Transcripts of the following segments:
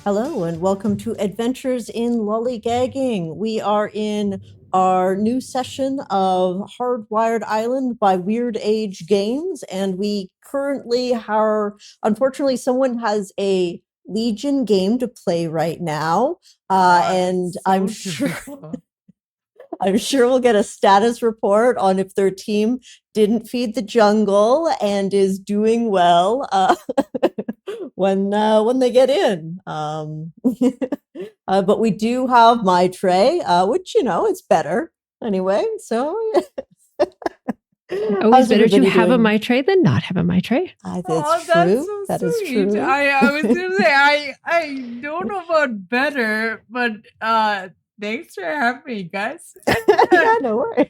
Hello and welcome to Adventures in Lollygagging. We are in our new session of Hardwired Island by Weird Age Games, and we currently are, unfortunately, someone has a Legion game to play right now, and I'm sure typical. I'm sure we'll get a status report on if their team didn't feed the jungle and is doing well when they get in. But we do have my tray, which it's better anyway. So Always how's better to everybody have a doing? my tray than not have a my tray. Oh, That's that's true. so That is sweet. true. I was gonna say I don't know about better, but thanks for having me, guys. Yeah, no worries.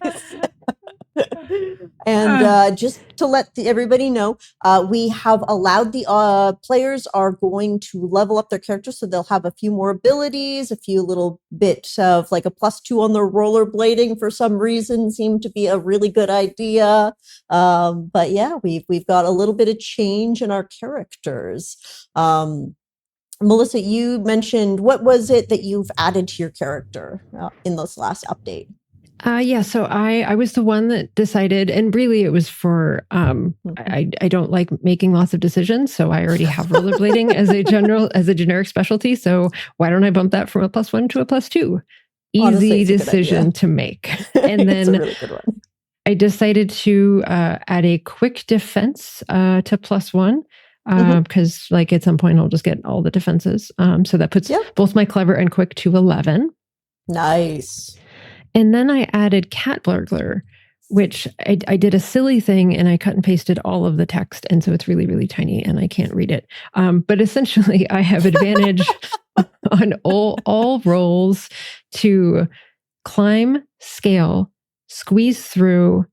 And just to let everybody know, we have allowed the players are going to level up their characters, so they'll have a few more abilities, a few little bits of like a +2 on their rollerblading for some reason seemed to be a really good idea. But yeah, we've got a little bit of change in our characters. Melissa, you mentioned, what was it that you've added to your character in this last update? Yeah, so I was the one that decided, and really it was for I don't like making lots of decisions, so I already have rollerblading as a generic specialty. So why don't I bump that from a +1 to a +2? Honestly, Easy it's a good idea. decision to make. And It's a then really good one. I decided to add a quick defense to +1. Because like at some point I'll just get all the defenses. So that puts both my clever and quick to 11. Nice. And then I added cat burglar, which I did a silly thing and I cut and pasted all of the text. And so it's really, really tiny and I can't read it. But essentially I have advantage on all rolls to climb, scale, squeeze through,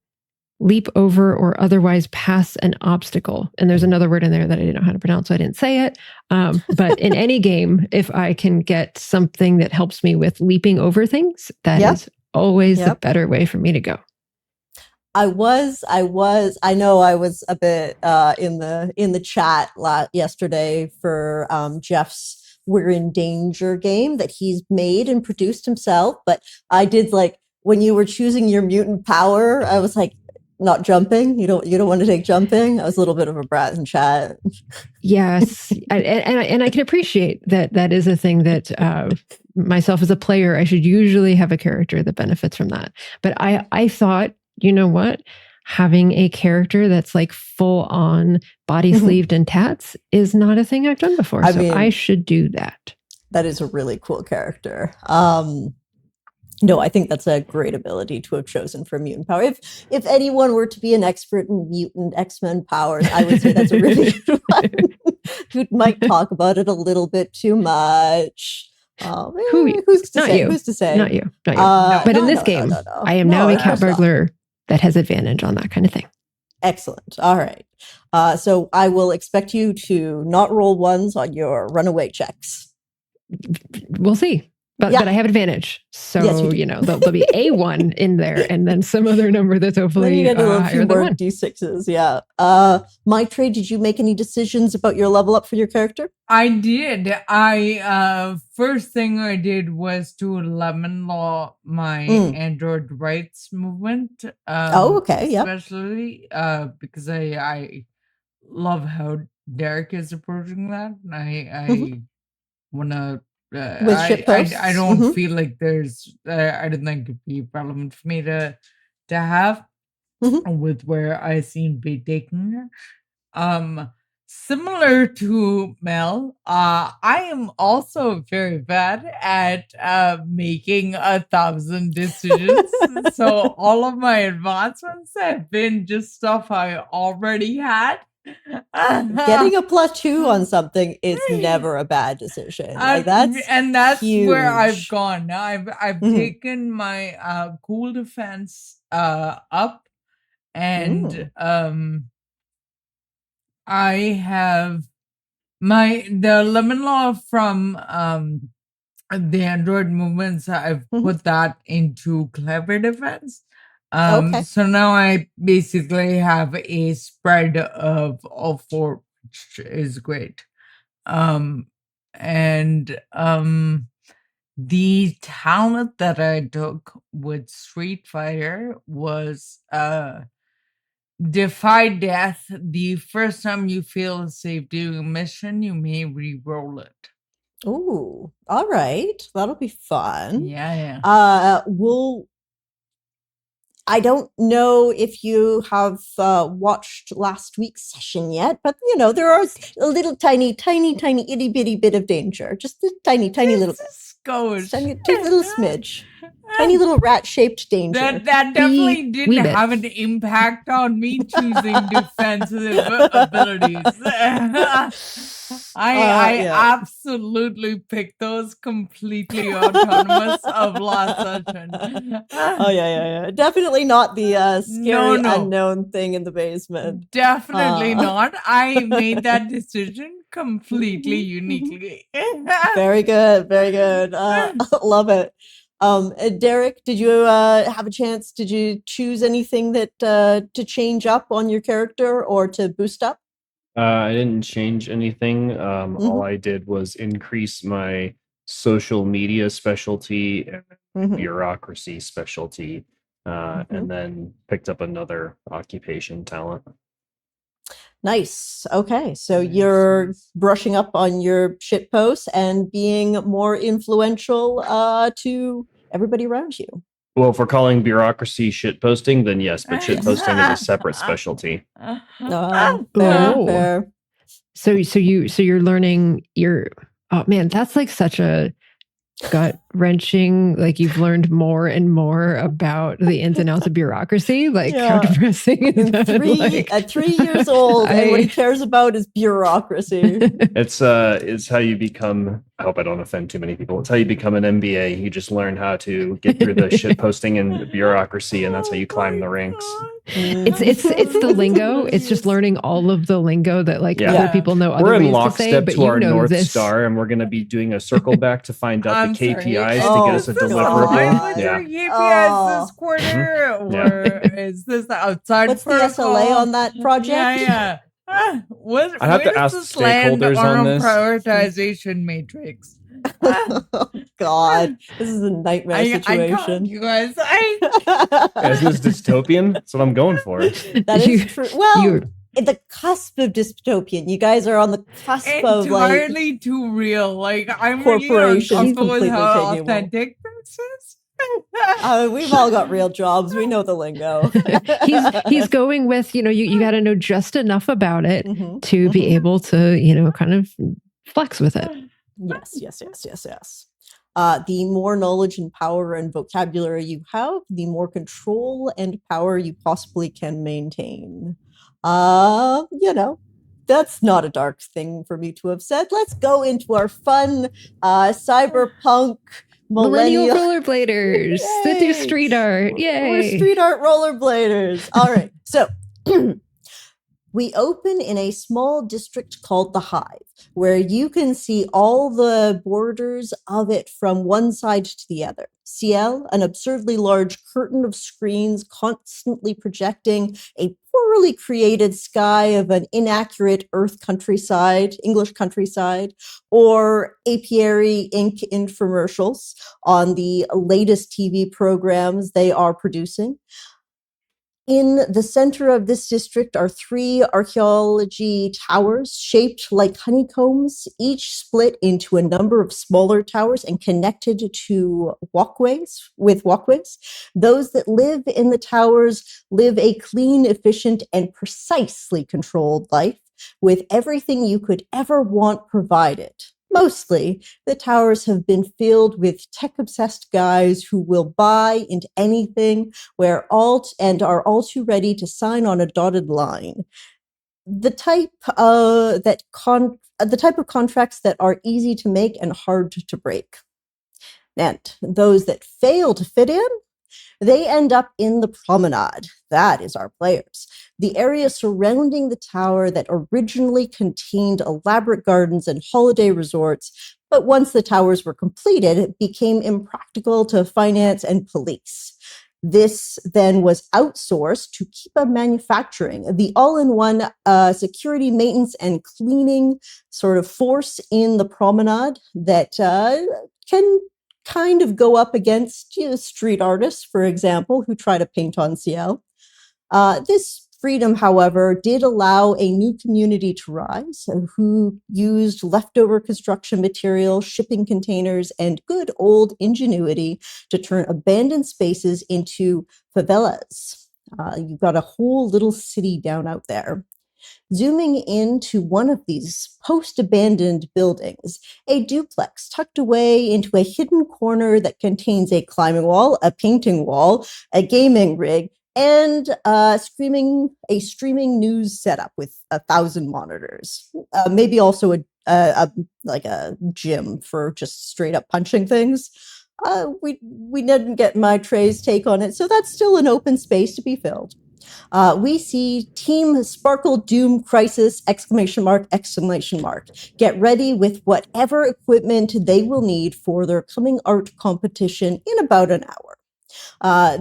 leap over, or otherwise pass an obstacle. And there's another word in there that I didn't know how to pronounce, so I didn't say it. But in any game, if I can get something that helps me with leaping over things, that is always the better way for me to go. I know I was a bit in the chat yesterday for Jeff's We're in Danger game that he's made and produced himself. But I did, like, when you were choosing your mutant power, I was like, not jumping. You don't want to take jumping. I was a little bit of a brat in chat. Yes, and I can appreciate that. That is a thing that myself as a player, I should usually have a character that benefits from that. But I thought, you know what, having a character that's like full on body sleeved and tats is not a thing I've done before. So I should do that. That is a really cool character. No, I think that's a great ability to have chosen for mutant power. If anyone were to be an expert in mutant X-Men powers, I would say that's a really good one. Who might talk about it a little bit too much. Who's to say? Who's to say? Not you. But in this game, I am now a cat burglar that has advantage on that kind of thing. Excellent. All right. So I will expect you to not roll ones on your runaway checks. We'll see. But I have advantage. So, yes, there'll be a 1 in there and then some other number that's hopefully higher than 1. D6s, yeah. My trade, did you make any decisions about your level up for your character? I did. First thing I did was to lemon law my android rights movement. Okay, yeah. Especially because I love how Derek is approaching that. I want to... I don't feel like there's I don't think it'd be relevant for me to have with where I seem to be taking her. Similar to Mel, I am also very bad at making 1,000 decisions. So all of my advancements have been just stuff I already had. Getting a +2 on something is never a bad decision. Like that's huge. Where I've gone. I've taken my cool defense up, and I have the lemon law from the android movements. I've put that into clever defense. So now I basically have a spread of all 4, which is great. and the talent that I took with Street Fighter was defy death. The first time you feel safe doing a mission, you may re-roll it. Ooh, all right. That'll be fun. Yeah. I don't know if you have watched last week's session yet, but there are a little tiny, itty bitty bit of danger. Just a tiny little, tiny little smidge. Tiny little rat-shaped danger. That definitely didn't have an impact on me choosing defensive abilities. I absolutely picked those completely autonomous of last session. Yeah. Definitely not the scary unknown thing in the basement. Definitely not. I made that decision completely uniquely. Very good. Love it. Derek, did you have a chance? Did you choose anything that to change up on your character or to boost up? I didn't change anything. All I did was increase my social media specialty and bureaucracy specialty, and then picked up another occupation talent. Nice. Okay, so you're brushing up on your shit posts and being more influential to everybody around you. Well, if we're calling bureaucracy shit posting, then yes, but shit posting is a separate specialty. Fair. So you're learning oh man, that's like such a gut wrenching, like you've learned more and more about the ins and outs of bureaucracy. Like how depressing is that? At 3 years old, and what he cares about is bureaucracy. It's how you become. I hope I don't offend too many people. It's how you become an MBA. You just learn how to get through the shit posting and bureaucracy, and that's how you climb the ranks. It's the lingo. It's just learning all of the lingo that other people know. We're in lockstep to our North Star, and we're going to be doing a circle back to find out the KPIs to get us a deliverable. KPIs this quarter, or is this outside? What's the SLA on that project? Yeah. I have to ask stakeholders on this prioritization matrix. Oh God, this is a nightmare situation. You guys, is this dystopian? That's what I'm going for. That is true. Well, at the cusp of dystopian. You guys are on the cusp of entirely too real. Like I'm corporations really with how authentic this is. We've all got real jobs. We know the lingo. he's going with, you got to know just enough about it to be able to, kind of flex with it. Yes. The more knowledge and power and vocabulary you have, the more control and power you possibly can maintain. That's not a dark thing for me to have said. Let's go into our fun cyberpunk millennial rollerbladers that do street art. Yay! We're street art rollerbladers. All right. So we open in a small district called the Hive, where you can see all the borders of it from one side to the other. Ciel, an absurdly large curtain of screens constantly projecting a poorly created sky of an inaccurate English countryside, or apiary ink infomercials on the latest TV programs they are producing. In the center of this district are 3 archaeology towers shaped like honeycombs, each split into a number of smaller towers and connected to walkways. Those that live in the towers live a clean, efficient, and precisely controlled life with everything you could ever want provided. Mostly, the towers have been filled with tech-obsessed guys who will buy into anything and are all too ready to sign on a dotted line. The type of contracts that are easy to make and hard to break. And those that fail to fit in, they end up in the promenade. That is our players. The area surrounding the tower that originally contained elaborate gardens and holiday resorts, but once the towers were completed, it became impractical to finance and police. This then was outsourced to Keepa Manufacturing, the all-in-one security, maintenance, and cleaning sort of force in the promenade that can kind of go up against street artists, for example, who try to paint on CL. This freedom, however, did allow a new community to rise who used leftover construction material, shipping containers, and good old ingenuity to turn abandoned spaces into favelas. You've got a whole little city down out there. Zooming into one of these post-abandoned buildings, a duplex tucked away into a hidden corner that contains a climbing wall, a painting wall, a gaming rig, and a streaming news setup with 1,000 monitors. Maybe also a gym for just straight up punching things. We didn't get my Trey's take on it, so that's still an open space to be filled. We see Team Sparkle Doom Crisis, exclamation mark. Get ready with whatever equipment they will need for their coming art competition in about an hour.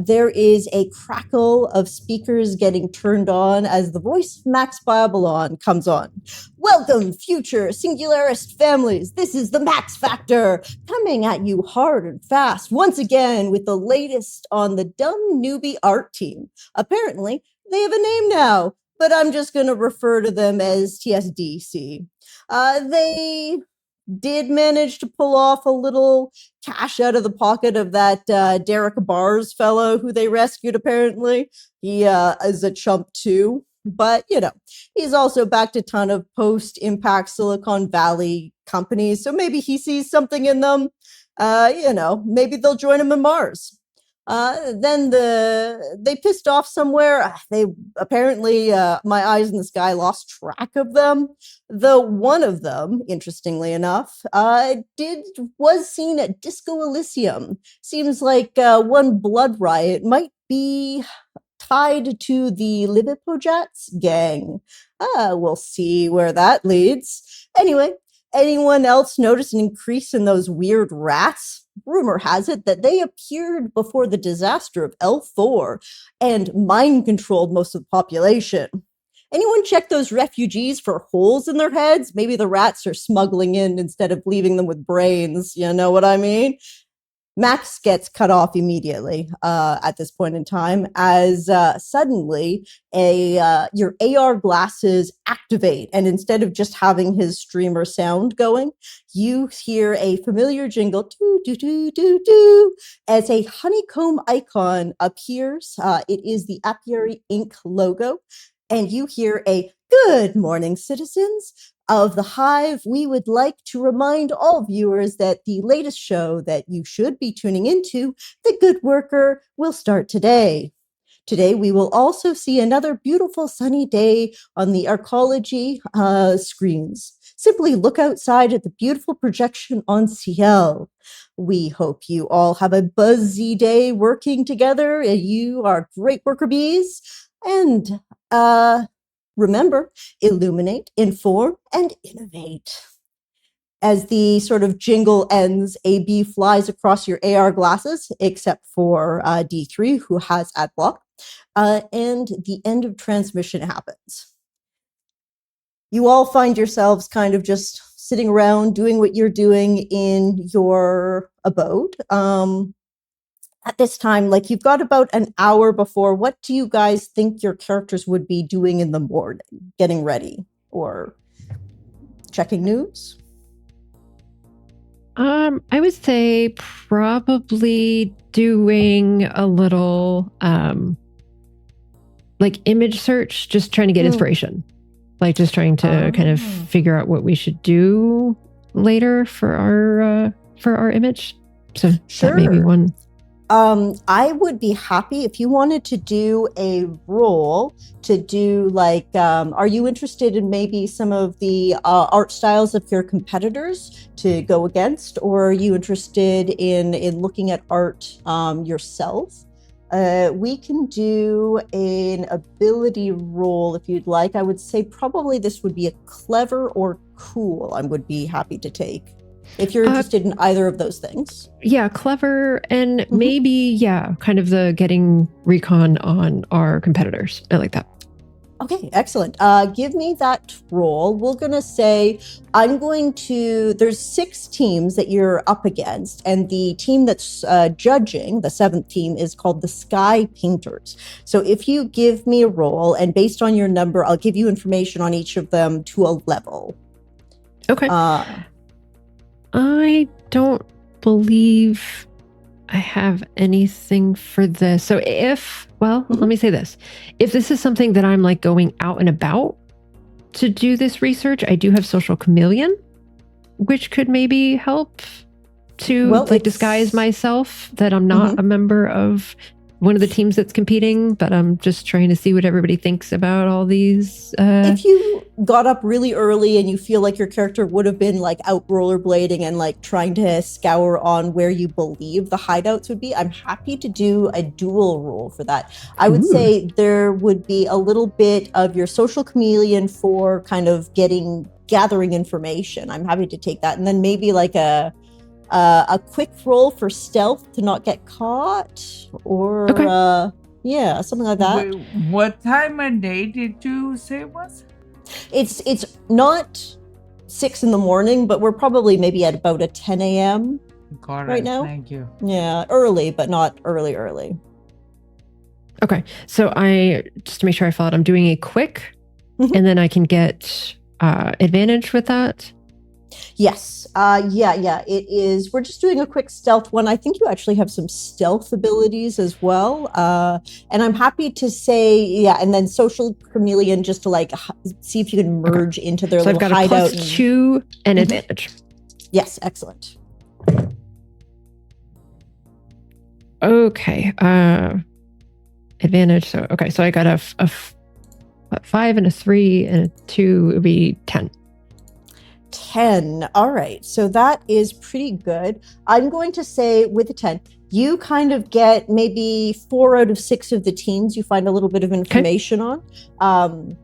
There is a crackle of speakers getting turned on as the voice of Max Babylon comes on. Welcome, future singularist families. This is the Max Factor, coming at you hard and fast, once again with the latest on the dumb newbie art team. Apparently, they have a name now, but I'm just going to refer to them as TSDC. They did manage to pull off a little cash out of the pocket of that Derek Bars fellow who they rescued, apparently. He is a chump too. But, he's also backed a ton of post-impact Silicon Valley companies. So maybe he sees something in them. Maybe they'll join him in Mars. Then they pissed off somewhere. They apparently, my eyes in the sky lost track of them. Though one of them, interestingly enough, was seen at Disco Elysium. Seems like one Blood Riot might be tied to the Livipojats gang. We'll see where that leads. Anyway, anyone else notice an increase in those weird rats? Rumor has it that they appeared before the disaster of L4 and mind-controlled most of the population. Anyone check those refugees for holes in their heads? Maybe the rats are smuggling in instead of leaving them with brains. You know what I mean? Max gets cut off immediately at this point in time as suddenly your AR glasses activate, and instead of just having his streamer sound going, you hear a familiar jingle, doo, doo, doo, doo, doo, as a honeycomb icon appears. It is the Apiary Inc. logo, and you hear a "Good morning, citizens of the Hive. We would like to remind all viewers that the latest show that you should be tuning into, The Good Worker, will start today. Today, we will also see another beautiful sunny day on the Arcology screens. Simply look outside at the beautiful projection on CL. We hope you all have a buzzy day working together. You are great worker bees. And remember, illuminate, inform, and innovate. As the sort of jingle ends, a bee flies across your AR glasses, except for D3, who has ad block, and the end of transmission happens. You all find yourselves kind of just sitting around doing what you're doing in your abode. At this time, you've got about an hour before. What do you guys think your characters would be doing in the morning? Getting ready or checking news? I would say probably doing a little image search, just trying to get inspiration. Just trying to kind of figure out what we should do later for our image. So sure. That may be one. I would be happy if you wanted to do a roll to do are you interested in maybe some of the art styles of your competitors to go against, or are you interested in looking at art yourself? We can do an ability roll if you'd like. I would say probably this would be a clever or cool. I would be happy to take. if you're interested in either of those things. Yeah, clever, and maybe, kind of the getting recon on our competitors. I like that. Okay, excellent. Give me that roll. We're going to say, there's 6 teams that you're up against, and the team that's judging, the 7th team, is called the Sky Painters. So if you give me a roll, and based on your number, I'll give you information on each of them to a level. Okay. I don't believe I have anything for this. So let me say this. If this is something that I'm like going out and about to do this research, I do have Social Chameleon, which could maybe help to disguise myself that I'm not a member of one of the teams that's competing, but I'm just trying to see what everybody thinks about all these. If you got up really early and you feel like your character would have been like out rollerblading and like trying to scour on where you believe the hideouts would be, I'm happy to do a dual roll for that. I would say there would be a little bit of your Social Chameleon for kind of gathering information. I'm happy to take that. And then maybe like a quick roll for stealth to not get caught, or something like that. Wait, what time of day did you say it was? It's not 6 in the morning, but we're probably maybe at about a 10 a.m. right now. Thank you. Yeah, early, but not early. Okay, so just to make sure I followed, I'm doing a quick, and then I can get advantage with that. Yes. It is. We're just doing a quick stealth one. I think you actually have some stealth abilities as well. And I'm happy to say, and then Social Chameleon, just to like see if you can merge into their little hideout. So I've got a +2 and advantage. Yes, excellent. Okay. Advantage. So I got a 5 and a 3 and a 2. It would be 10. 10. All right. So that is pretty good. I'm going to say with a 10, you kind of get maybe 4 out of 6 of the teams you find a little bit of information on.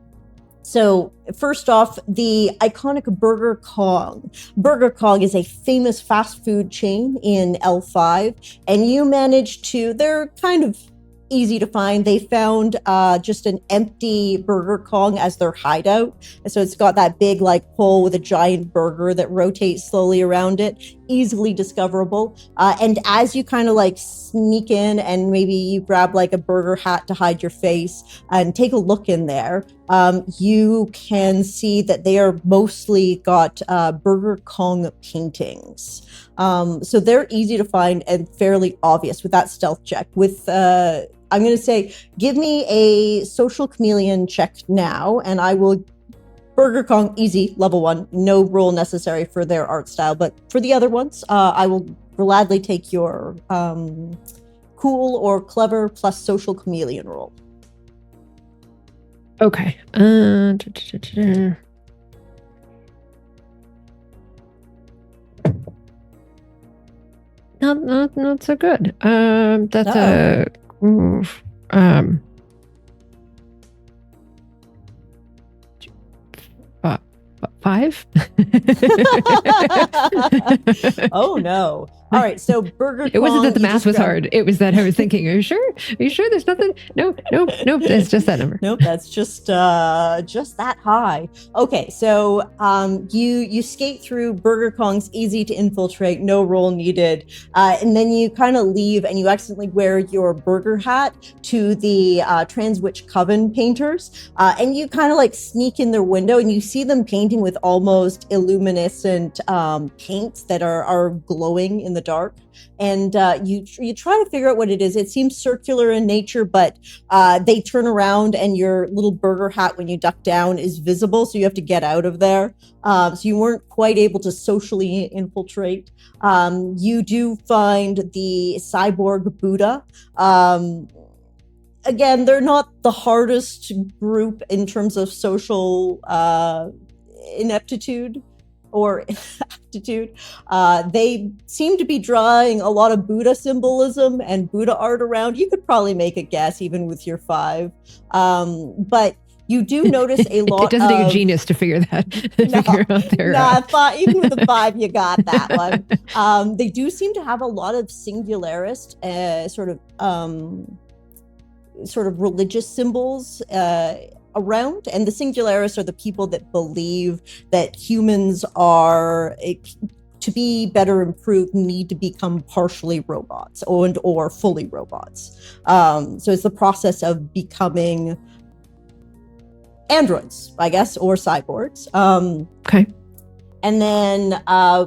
So first off, the iconic Burger Kong. Burger Kong is a famous fast food chain in L5, and you managed to, they're kind of easy to find. They found just an empty Burger Kong as their hideout. And so it's got that big like pole with a giant burger that rotates slowly around it, easily discoverable. And as you kind of like sneak in and maybe you grab like a burger hat to hide your face and take a look in there, you can see that they are mostly got Burger Kong paintings. So they're easy to find and fairly obvious with that stealth check. With I'm going to say, give me a Social Chameleon check now, and I will. Burger Kong, easy, level 1, no roll necessary for their art style. But for the other ones, I will gladly take your cool or clever plus Social Chameleon roll. Okay. Not so good. That's five. Oh no. All right, so Burger Kong. It wasn't that the math was hard. It was that I was thinking, are you sure? Are you sure there's nothing? Nope. It's just that number. Nope, that's just that high. Okay, so you skate through. Burger Kong's easy to infiltrate, no roll needed. And then you kind of leave and you accidentally wear your burger hat to the Transwich Coven painters. And you kind of like sneak in their window and you see them painting with almost illuminescent paints that are glowing in the dark, and you try to figure out what it is. It seems circular in nature, but they turn around and your little burger hat, when you duck down, is visible, so you have to get out of there. So you weren't quite able to socially infiltrate. You do find the cyborg Buddha. Again, they're not the hardest group in terms of social ineptitude or aptitude. They seem to be drawing a lot of Buddha symbolism and Buddha art around. You could probably make a guess even with your 5. But You do notice a lot. It doesn't take a genius to figure that. Figure out their. I thought even with a 5, you got that one. They do seem to have a lot of singularist, sort of religious symbols around, and the singularists are the people that believe that humans are. To be better improved, need to become partially robots or fully robots. So it's the process of becoming androids, I guess, or cyborgs. Okay. And then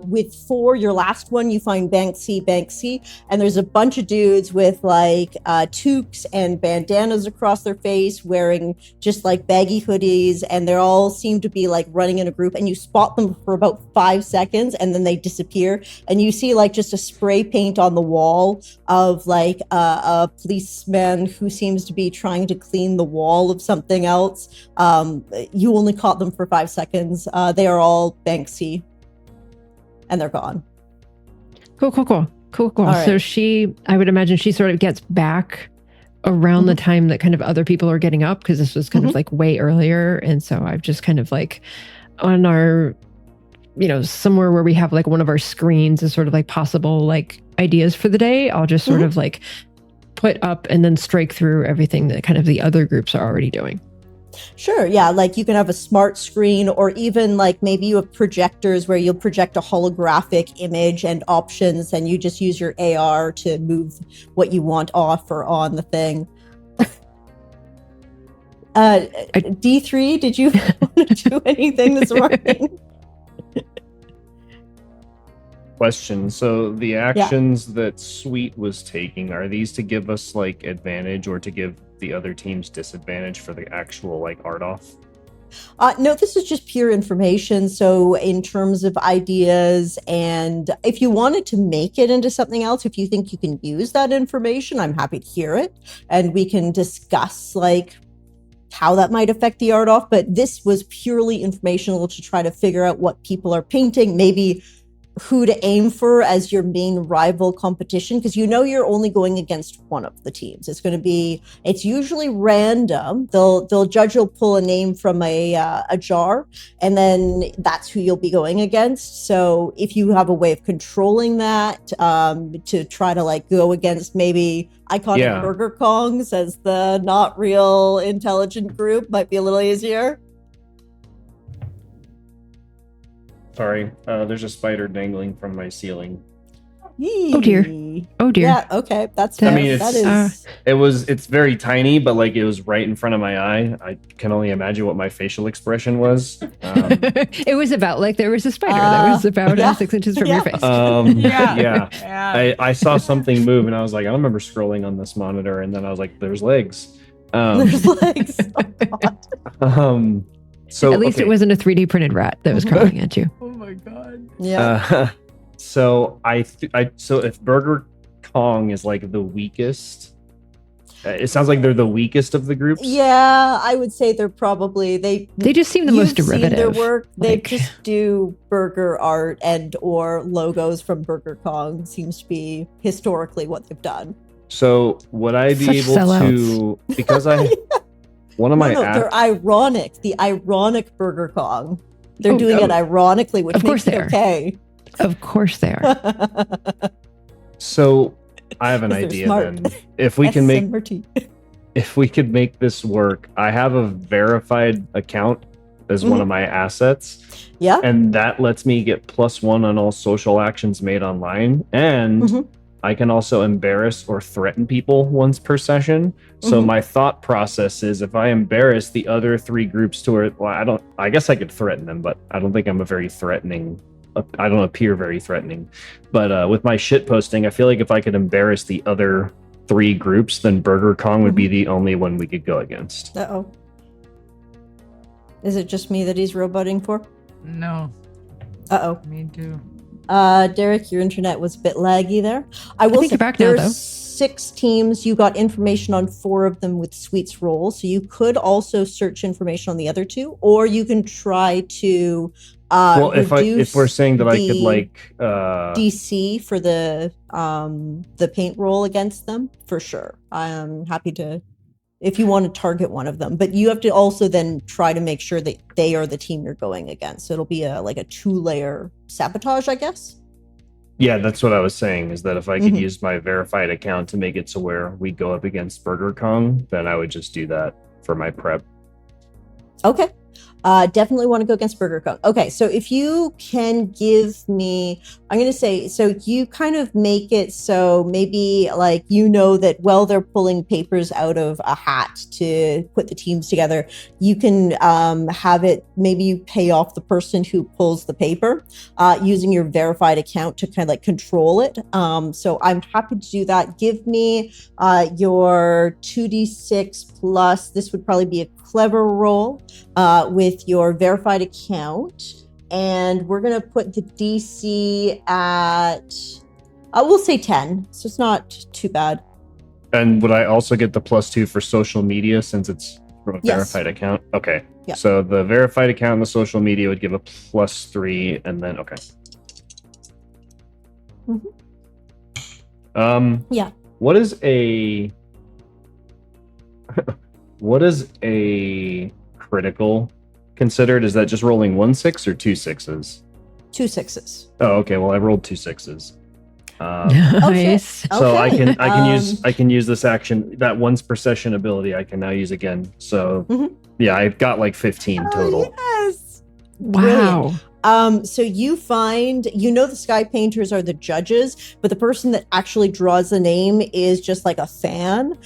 with 4, your last one, you find Banksy, and there's a bunch of dudes with like toques and bandanas across their face, wearing just like baggy hoodies, and they all seem to be like running in a group, and you spot them for about 5 seconds, and then they disappear, and you see like just a spray paint on the wall of like a policeman who seems to be trying to clean the wall of something else. You only caught them for 5 seconds. They are all Banksy. And they're gone. Cool. Right. So I would imagine she sort of gets back around the time that kind of other people are getting up, because this was kind of like way earlier. And so I've just kind of like on our, somewhere where we have like one of our screens is sort of like possible like ideas for the day. I'll just sort of like put up and then strike through everything that kind of the other groups are already doing. Sure, yeah, like you can have a smart screen, or even like maybe you have projectors where you'll project a holographic image and options, and you just use your AR to move what you want off or on the thing. D3, did you want to do anything this morning? Question. So the actions that Sweet was taking, are these to give us like advantage or to give the other teams disadvantage for the actual like art off? No, this is just pure information. So in terms of ideas, and if you wanted to make it into something else, if you think you can use that information, I'm happy to hear it, and we can discuss like how that might affect the art off. But this was purely informational to try to figure out what people are painting, maybe who to aim for as your main rival competition, because you're only going against one of the teams. It's usually random. They'll judge will pull a name from a jar, and then that's who you'll be going against. So if you have a way of controlling that, to try to like go against maybe iconic Burger Kongs as the not real intelligent group, might be a little easier. Sorry, there's a spider dangling from my ceiling. Oh dear. Yeah, okay, that's fair. I mean, it's very tiny, but like it was right in front of my eye. I can only imagine what my facial expression was. It was about like there was a spider that was about 6 inches from your face. I saw something move, and I was like, I don't remember scrolling on this monitor, and then I was like, there's legs. There's legs. Oh, God. So at least it wasn't a 3D printed rat that was crawling at you. Oh my God. Yeah. So so if Burger Kong is like the weakest, it sounds like they're the weakest of the groups. Yeah, I would say they're probably they just seem the most derivative. Their work, they just do burger art and or logos from Burger Kong seems to be historically what they've done. So would I be able to, because one of my they're ironic. The ironic Burger Kong. They're doing it ironically, which makes it okay. Of course they are. So I have an idea then. If we can make this work, I have a verified account as one of my assets. Yeah. And that lets me get +1 on all social actions made online. And I can also embarrass or threaten people once per session. So my thought process is, if I embarrass the other 3 groups I guess I could threaten them, but I don't think I'm I don't appear very threatening. But with my shit posting, I feel like if I could embarrass the other 3 groups, then Burger Kong would be the only one we could go against. Uh-oh. Is it just me that he's roboting for? No. Uh-oh. Me too. Derek, your internet was a bit laggy there. I will say back now, though. 6 teams. You got information on 4 of them with Sweet's role, so you could also search information on the other 2, or you can try to if we're saying that I could like DC for the paint roll against them, for sure. I am happy to if you want to target one of them. But you have to also then try to make sure that they are the team you're going against. So it'll be a 2-layer sabotage, I guess. Yeah, that's what I was saying, is that if I could use my verified account to make it to where we go up against Burger Kong, then I would just do that for my prep. Okay. Definitely want to go against Burger Kong. Okay, so if you can give me, I'm going to say, so you kind of make it so maybe that while they're pulling papers out of a hat to put the teams together, you can have it, maybe you pay off the person who pulls the paper using your verified account to kind of control it. So I'm happy to do that. Give me your 2d6 plus, this would probably be a clever roll with your verified account, and we're gonna put the DC at we'll say 10, so it's not too bad. And would I also get the +2 for social media since it's from a verified account? Okay. Yeah. So the verified account and the social media would give a +3, and then okay. Yeah. What is a critical considered? Is that just rolling 1 6 or 2 6s? 2 6s. Oh, okay. Well, I rolled 2 6s. Nice. So I can use this action, that once per session ability I can now use again. So yeah, I've got 15 total. Yes. Wow. Brilliant. So you find, the sky painters are the judges, but the person that actually draws the name is just a fan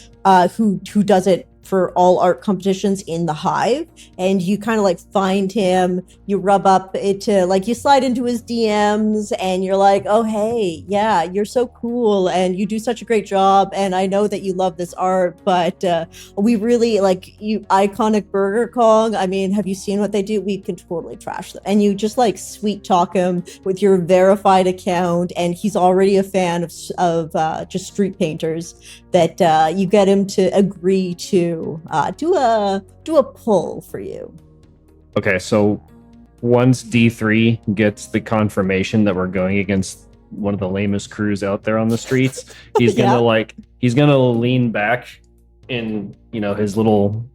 who does it for all art competitions in the hive. And you kind of find him, you rub up into you slide into his DMs and you're like, oh, hey, yeah, you're so cool. And you do such a great job. And I know that you love this art, but we really you iconic Burger Kong. I mean, have you seen what they do? We can totally trash them. And you just sweet talk him with your verified account. And he's already a fan of just street painters, that you get him to agree to do a pull for you. Okay, so once D3 gets the confirmation that we're going against one of the lamest crews out there on the streets, he's gonna he's gonna lean back in his little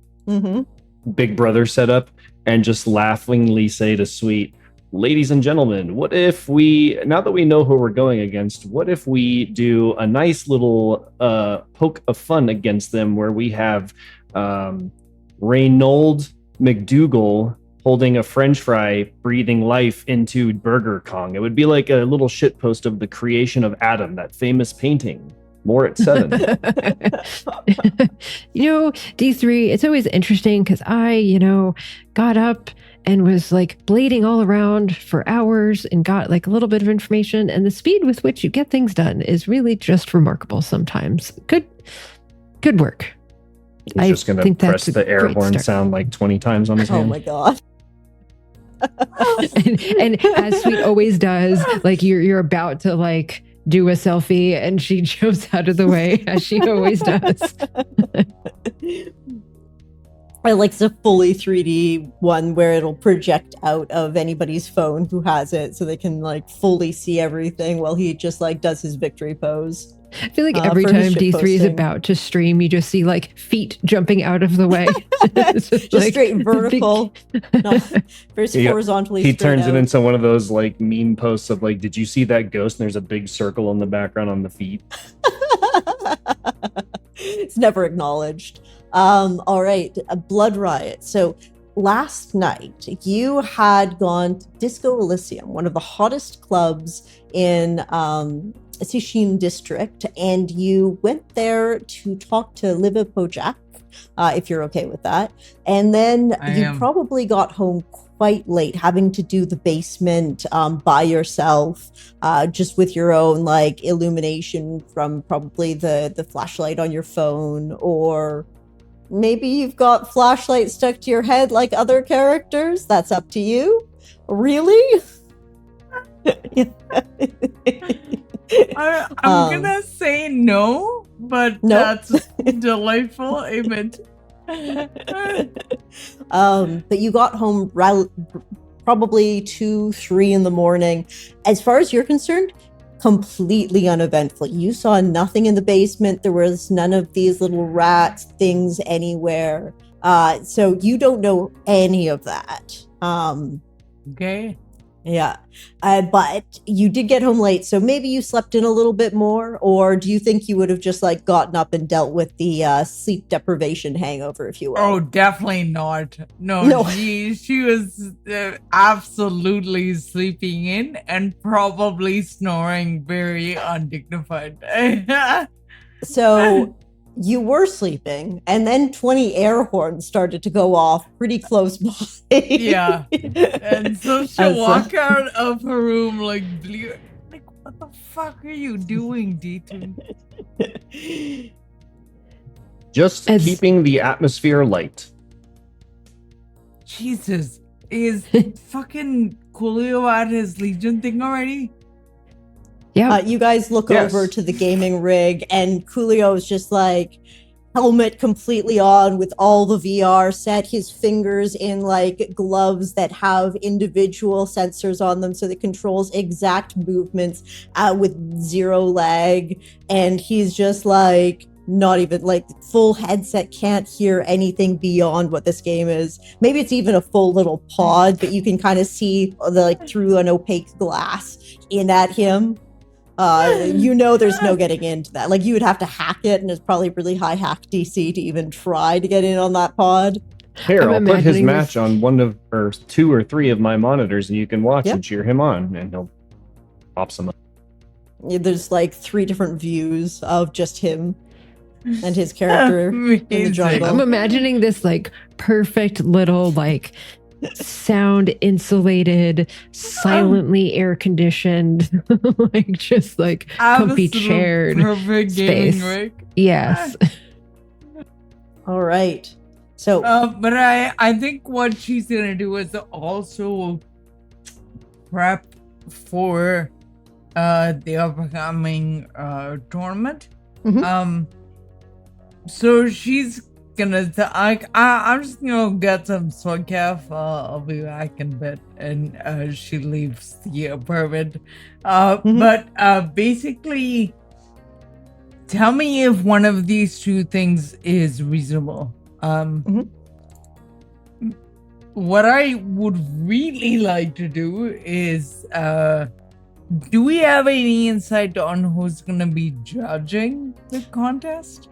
Big Brother setup and just laughingly say to Sweet, ladies and gentlemen, what if now that we know who we're going against, what if we do a nice little poke of fun against them where we have Reynold McDougal holding a French fry, breathing life into Burger Kong. It would be like a little shitpost of the creation of Adam, that famous painting. More at 7. D3, it's always interesting because I, got up and was blading all around for hours and got a little bit of information, and the speed with which you get things done is really just remarkable sometimes. Good work. He's just going to press the airborne sound 20 times on his hand. Oh my God. and as Sweet always does, you're about to do a selfie and she jumps out of the way as she always does. I like the fully 3D one where it'll project out of anybody's phone who has it, so they can fully see everything while he just does his victory pose. I feel every time D3 is about to stream, you just see feet jumping out of the way. just straight vertical. First horizontally. He turns it into one of those meme posts of did you see that ghost? And there's a big circle in the background on the feet. It's never acknowledged. All right, a blood riot. So last night you had gone to Disco Elysium, one of the hottest clubs in Sishin district, and you went there to talk to Liva Pojak, if you're okay with that. And then you probably got home quite late, having to do the basement by yourself, just with your own illumination from probably the flashlight on your phone, or maybe you've got flashlight stuck to your head like other characters. That's up to you. Really? I'm gonna say no, but nope. That's delightful. Amen. But you got home probably 2-3 in the morning. As far as you're concerned, completely uneventful. You saw nothing in the basement. There was none of these little rats, things anywhere. So you don't know any of that. Okay. Yeah. But you did get home late, so maybe you slept in a little bit more, or do you think you would have just like gotten up and dealt with the sleep deprivation hangover, if you will? Oh, definitely not. No. She was absolutely sleeping in and probably snoring very undignified. So you were sleeping, and then 20 air horns started to go off pretty close by. Yeah. And so she'll walk out of her room like, what the fuck are you doing, D2? Just keeping the atmosphere light. Jesus. Is fucking Coolio at his Legion thing already? Yeah. You guys look over to the gaming rig, and Coolio is just like helmet completely on with all the VR set, his fingers in like gloves that have individual sensors on them so that controls exact movements with zero lag. And he's just like not even like full headset, can't hear anything beyond what this game is. Maybe it's even a full little pod, but you can kind of see like through an opaque glass in at him. There's no getting into that. Like, you would have to hack it, and it's probably really high hack DC to even try to get in on that pod. Here, I'll put his match on one of, or 2 or 3 of my monitors, and you can watch and cheer him on, and he'll pop some up. Yeah, there's like 3 different views of just him and his character in the jungle. I'm imagining this like perfect little like sound insulated, silently air conditioned, like just like comfy chaired space. Yes. All right. So, but I think what she's gonna do is also prep for the upcoming tournament. Mm-hmm. So she's gonna I'm just gonna get some sweat calf. I'll be back in a bit, and she leaves the apartment. But basically, tell me if one of these 2 things is reasonable. What I would really like to do is, do we have any insight on who's gonna be judging the contest?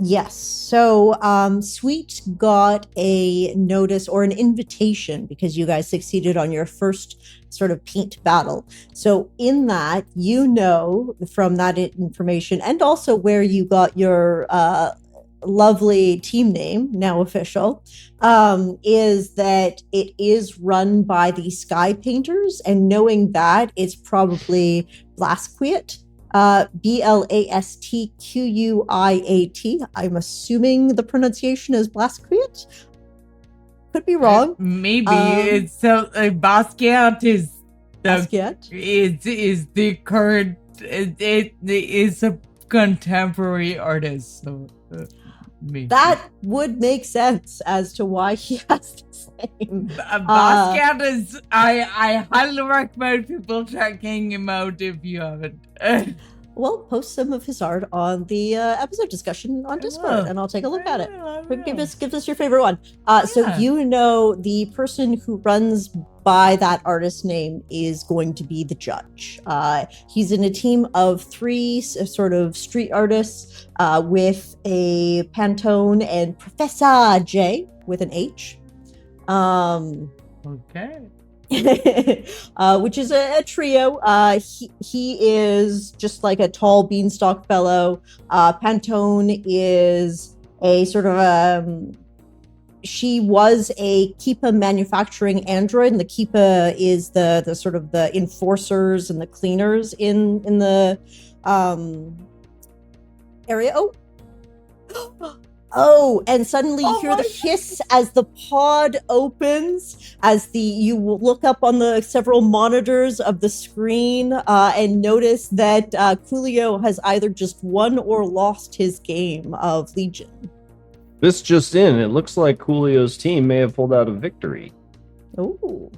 Yes. So Sweet got a notice or an invitation because you guys succeeded on your first sort of paint battle. So in that, from that information, and also where you got your lovely team name, now official, is that it is run by the Sky Painters, and knowing that, it's probably Blasquiat. Blastquuiat. I'm assuming the pronunciation is Blasquiat. Could be wrong. Maybe it's Basquiat is the current. It is a contemporary artist, so maybe. That would make sense as to why he has the same. Basquiat is. I highly recommend people checking him out if you haven't. Well, post some of his art on the episode discussion on Discord, and I'll take a look at it. Give us your favorite one. So the person who runs by that artist's name is going to be the judge. He's in a team of 3 sort of street artists with a Pantone and Professor J with an H. Okay. Which is a trio. He is just like a tall beanstalk fellow. Pantone is a sort of she was a Keepa manufacturing android, and the Keepa is the sort of the enforcers and the cleaners in the area. Oh, and suddenly you hear the hiss as the pod opens, as you look up on the several monitors of the screen and notice that Coolio has either just won or lost his game of Legion. This just in, it looks like Coolio's team may have pulled out a victory. Oh.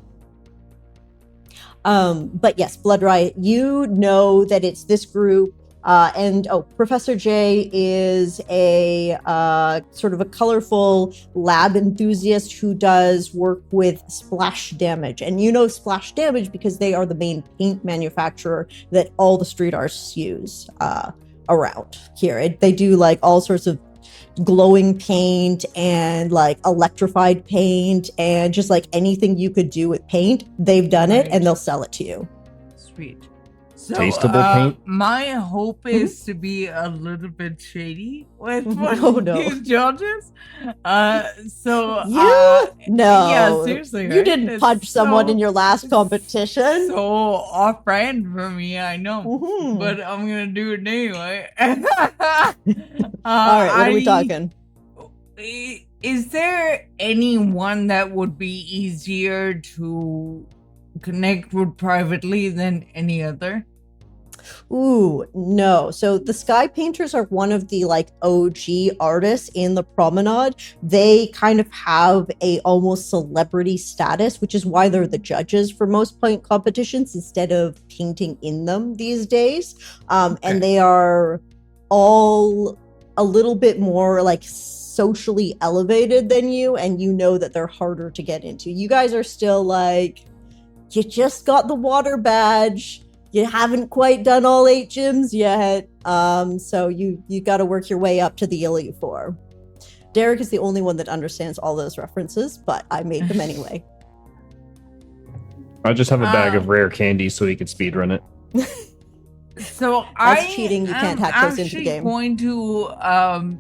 But yes, Blood Riot, you know that it's this group. And Professor J is a sort of a colorful lab enthusiast who does work with splash damage. And you know splash damage because they are the main paint manufacturer that all the street artists use around here. They do like all sorts of glowing paint and like electrified paint and just like anything you could do with paint. They've done it and they'll sell it to you. Sweet. So, Tasteable paint? My hope is to be a little bit shady with these judges. No. Yeah, seriously. You didn't punch someone in your last competition. So off-brand for me, I know. But I'm going to do it anyway. All right, what are we talking? Is there anyone that would be easier to connect with privately than any other? Ooh, no. So the Sky Painters are one of the like OG artists in the Promenade. They kind of have a almost celebrity status, which is why they're the judges for most paint competitions instead of painting in them these days. And they are all a little bit more like socially elevated than you, and you know that they're harder to get into. You guys are still like, you just got the water badge. You haven't quite done all 8 gyms yet. So you got to work your way up to the E04. Derek is the only one that understands all those references, but I made them anyway. I just have a bag of rare candy so he can speedrun it. So that's cheating. You can't hack those into the game. I'm going to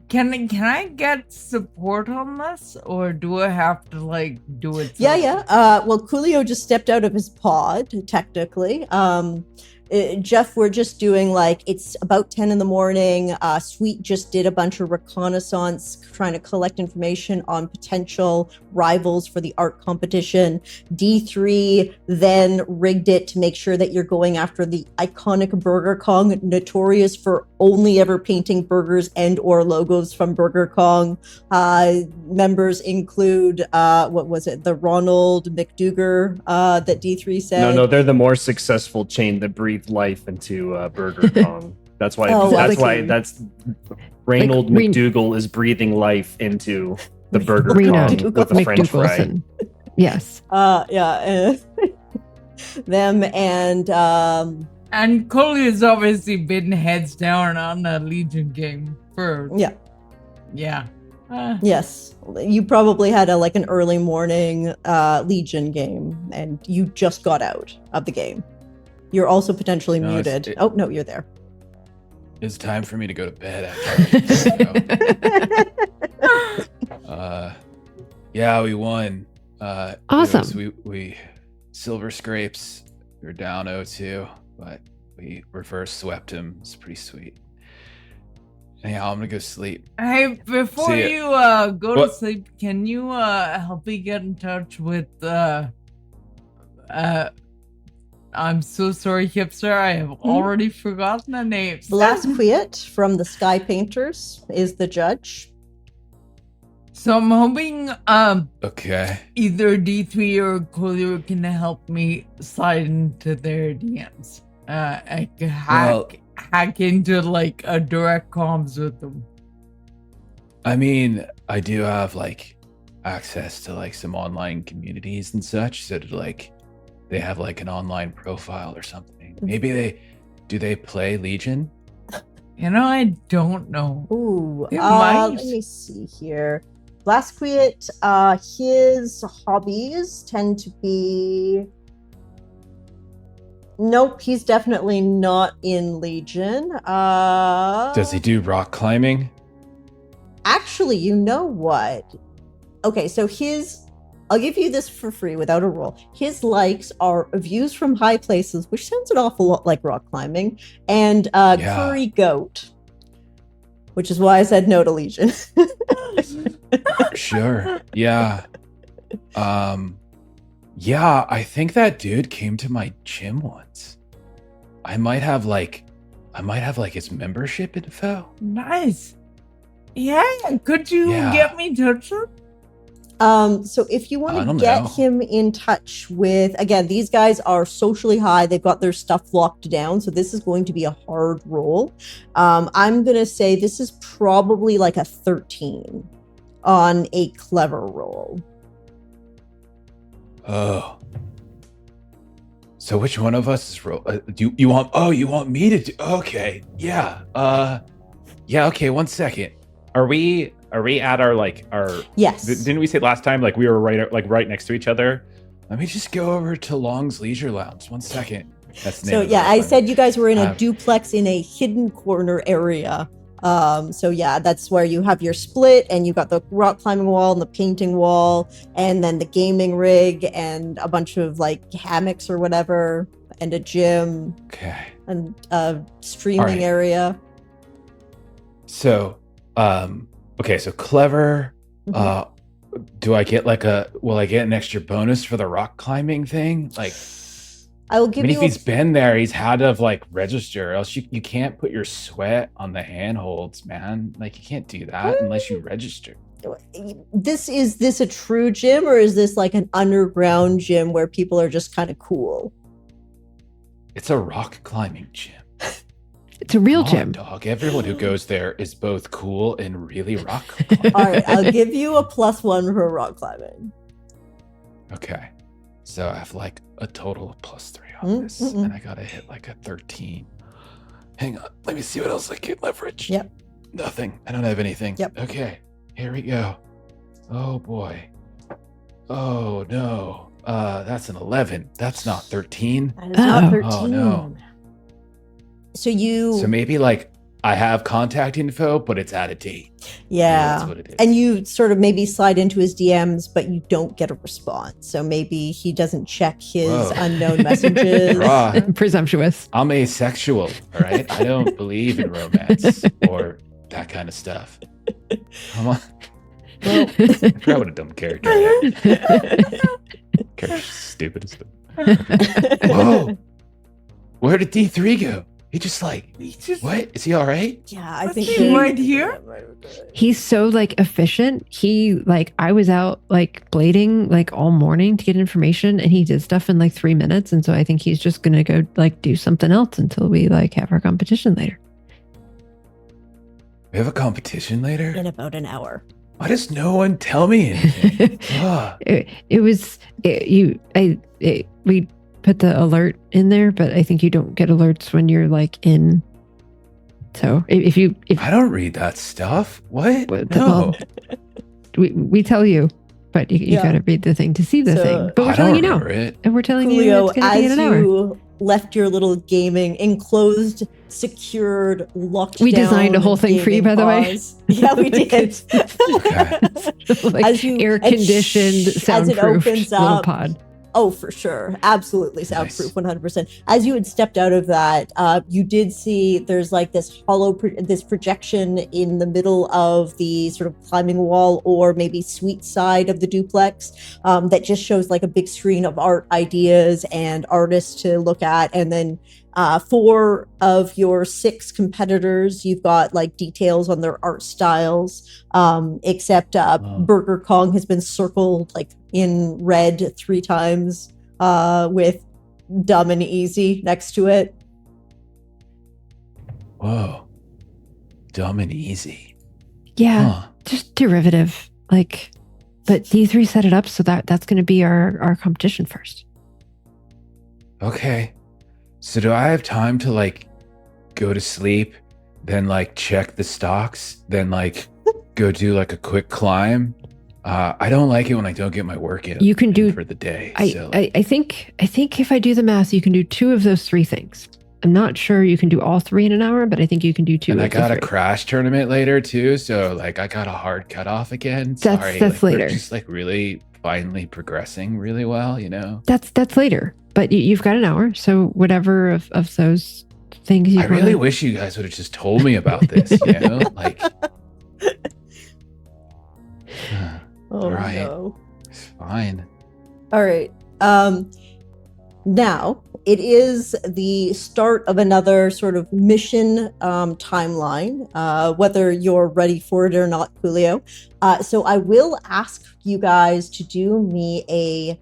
Can I get support on this, or do I have to like do it? Yeah. Well, Coolio just stepped out of his pod, technically. Jeff, we're just doing like, it's about 10 in the morning. Sweet just did a bunch of reconnaissance, trying to collect information on potential rivals for the art competition. D3 then rigged it to make sure that you're going after the iconic Burger Kong, notorious for only ever painting burgers and or logos from Burger Kong. Members include, what was it? The Ronald McDougar that D3 said. No, they're the more successful chain that breathed life into Burger Kong. That's why. That's Reynold McDougal is breathing life into the Burger Kong with the French fry. Yes. Them and Coley has obviously been heads down on the Legion game for yes, you probably had an early morning Legion game and you just got out of the game. You're also potentially muted. No, you're there. It's time for me to go to bed, actually. Yeah, we won. Awesome. We Silver Scrapes. We were down 0-2, but we reverse swept him. It's pretty sweet. Anyhow, I'm gonna go sleep. Hey, before you go to sleep, can you help me get in touch with I'm so sorry, Hipster. I have already forgotten the names. Blasquiet from the Sky Painters is the judge. So I'm hoping okay, either D3 or Coolio can help me slide into their DMs. I can hack into like a direct comms with them. I mean, I do have access to some online communities and such, so to they have an online profile or something. Maybe they play Legion? I don't know. Ooh, let me see here. Blasquiet, his hobbies tend to be... Nope, he's definitely not in Legion. Does he do rock climbing? Actually, you know what? Okay, so I'll give you this for free without a roll. His likes are views from high places, which sounds an awful lot like rock climbing, and curry goat, which is why I said no to Legion. Sure. Yeah. Yeah, I think that dude came to my gym once. I might have his membership info. Nice. Yeah, could you get me in touch with him? So if you want to get him in touch with, again, these guys are socially high. They've got their stuff locked down. So this is going to be a hard roll. I'm going to say this is probably like a 13 on a clever roll. Oh. So which one of us is roll? You want me to do? Okay. Yeah. Yeah. Okay. 1 second. Are we at our? Yes. Didn't we say last time we were right next to each other? Let me just go over to Long's Leisure Lounge. 1 second. That's the name. So yeah, I said you guys were in a duplex in a hidden corner area. So yeah, that's where you have your split, and you've got the rock climbing wall and the painting wall, and then the gaming rig and a bunch of hammocks or whatever, and a gym. Okay. And a streaming area. So, okay, so clever. Mm-hmm. Do I get will I get an extra bonus for the rock climbing thing? I will give you. If he's been there, he's had to register. Else you can't put your sweat on the handholds, man. You can't do that unless you register. Is this a true gym, or is this an underground gym where people are just kind of cool? It's a rock climbing gym. It's a real gym. Dog. Everyone who goes there is both cool and really rock climbing. All right, I'll give you a +1 for rock climbing. Okay. So I have a total of +3 on this, and I gotta hit a 13. Hang on, let me see what else I can leverage. Yep. Nothing. I don't have anything. Yep. Okay, here we go. Oh boy. Oh no. That's an 11. That's not 13. That is not 13. Oh no. So maybe I have contact info, but it's out of date. Yeah. That's what it is. And you sort of maybe slide into his DMs, but you don't get a response. So maybe he doesn't check his unknown messages. Presumptuous. I'm asexual, all right? I don't believe in romance or that kind of stuff. Come on. Well, I forgot what a dumb character I am. Character's stupid as stuff. Whoa. Where did D3 go? He just what? Is he all right? Yeah, I think he might here. He's so efficient. He I was out blading all morning to get information, and he did stuff in 3 minutes. And so I think he's just gonna go do something else until we have our competition later. We have a competition later? In about an hour. Why does no one tell me anything? We put the alert in there, but I think you don't get alerts when you're in. So if I don't read that stuff. What? No. We tell you, but you got to read the thing to see the thing. But we're telling you now, and we're telling you it's going to be in an hour. You left your little gaming enclosed, secured, locked. We designed a whole thing for you, by the way. Yeah, we did. As you air conditioned, soundproof little pod. Oh, for sure. Absolutely soundproof, 100%. As you had stepped out of that, you did see there's this this projection in the middle of the sort of climbing wall, or maybe suite side of the duplex, that just shows a big screen of art ideas and artists to look at. And then 4 of your 6 competitors, you've got details on their art styles, except Burger Kong has been circled in red 3 times with dumb and easy next to it. Whoa. Dumb and easy. Yeah, just derivative. But D3 set it up so that's going to be our competition first. Okay. So do I have time to go to sleep, then check the stocks, then go do a quick climb? I don't like it when I don't get my work in. You can do for the day. I think if I do the math, you can do 2 of those 3 things. I'm not sure you can do all 3 in an hour, but I think you can do 2. And I got a crash tournament later too, so I got a hard cutoff again. Sorry, that's later. We're just really finally progressing really well, That's later, but you've got an hour, so whatever of those things you. I really wish you guys would have just told me about this, All right. No. It's fine. All right. Now, it is the start of another sort of mission timeline, whether you're ready for it or not, Coolio. So I will ask you guys to do me a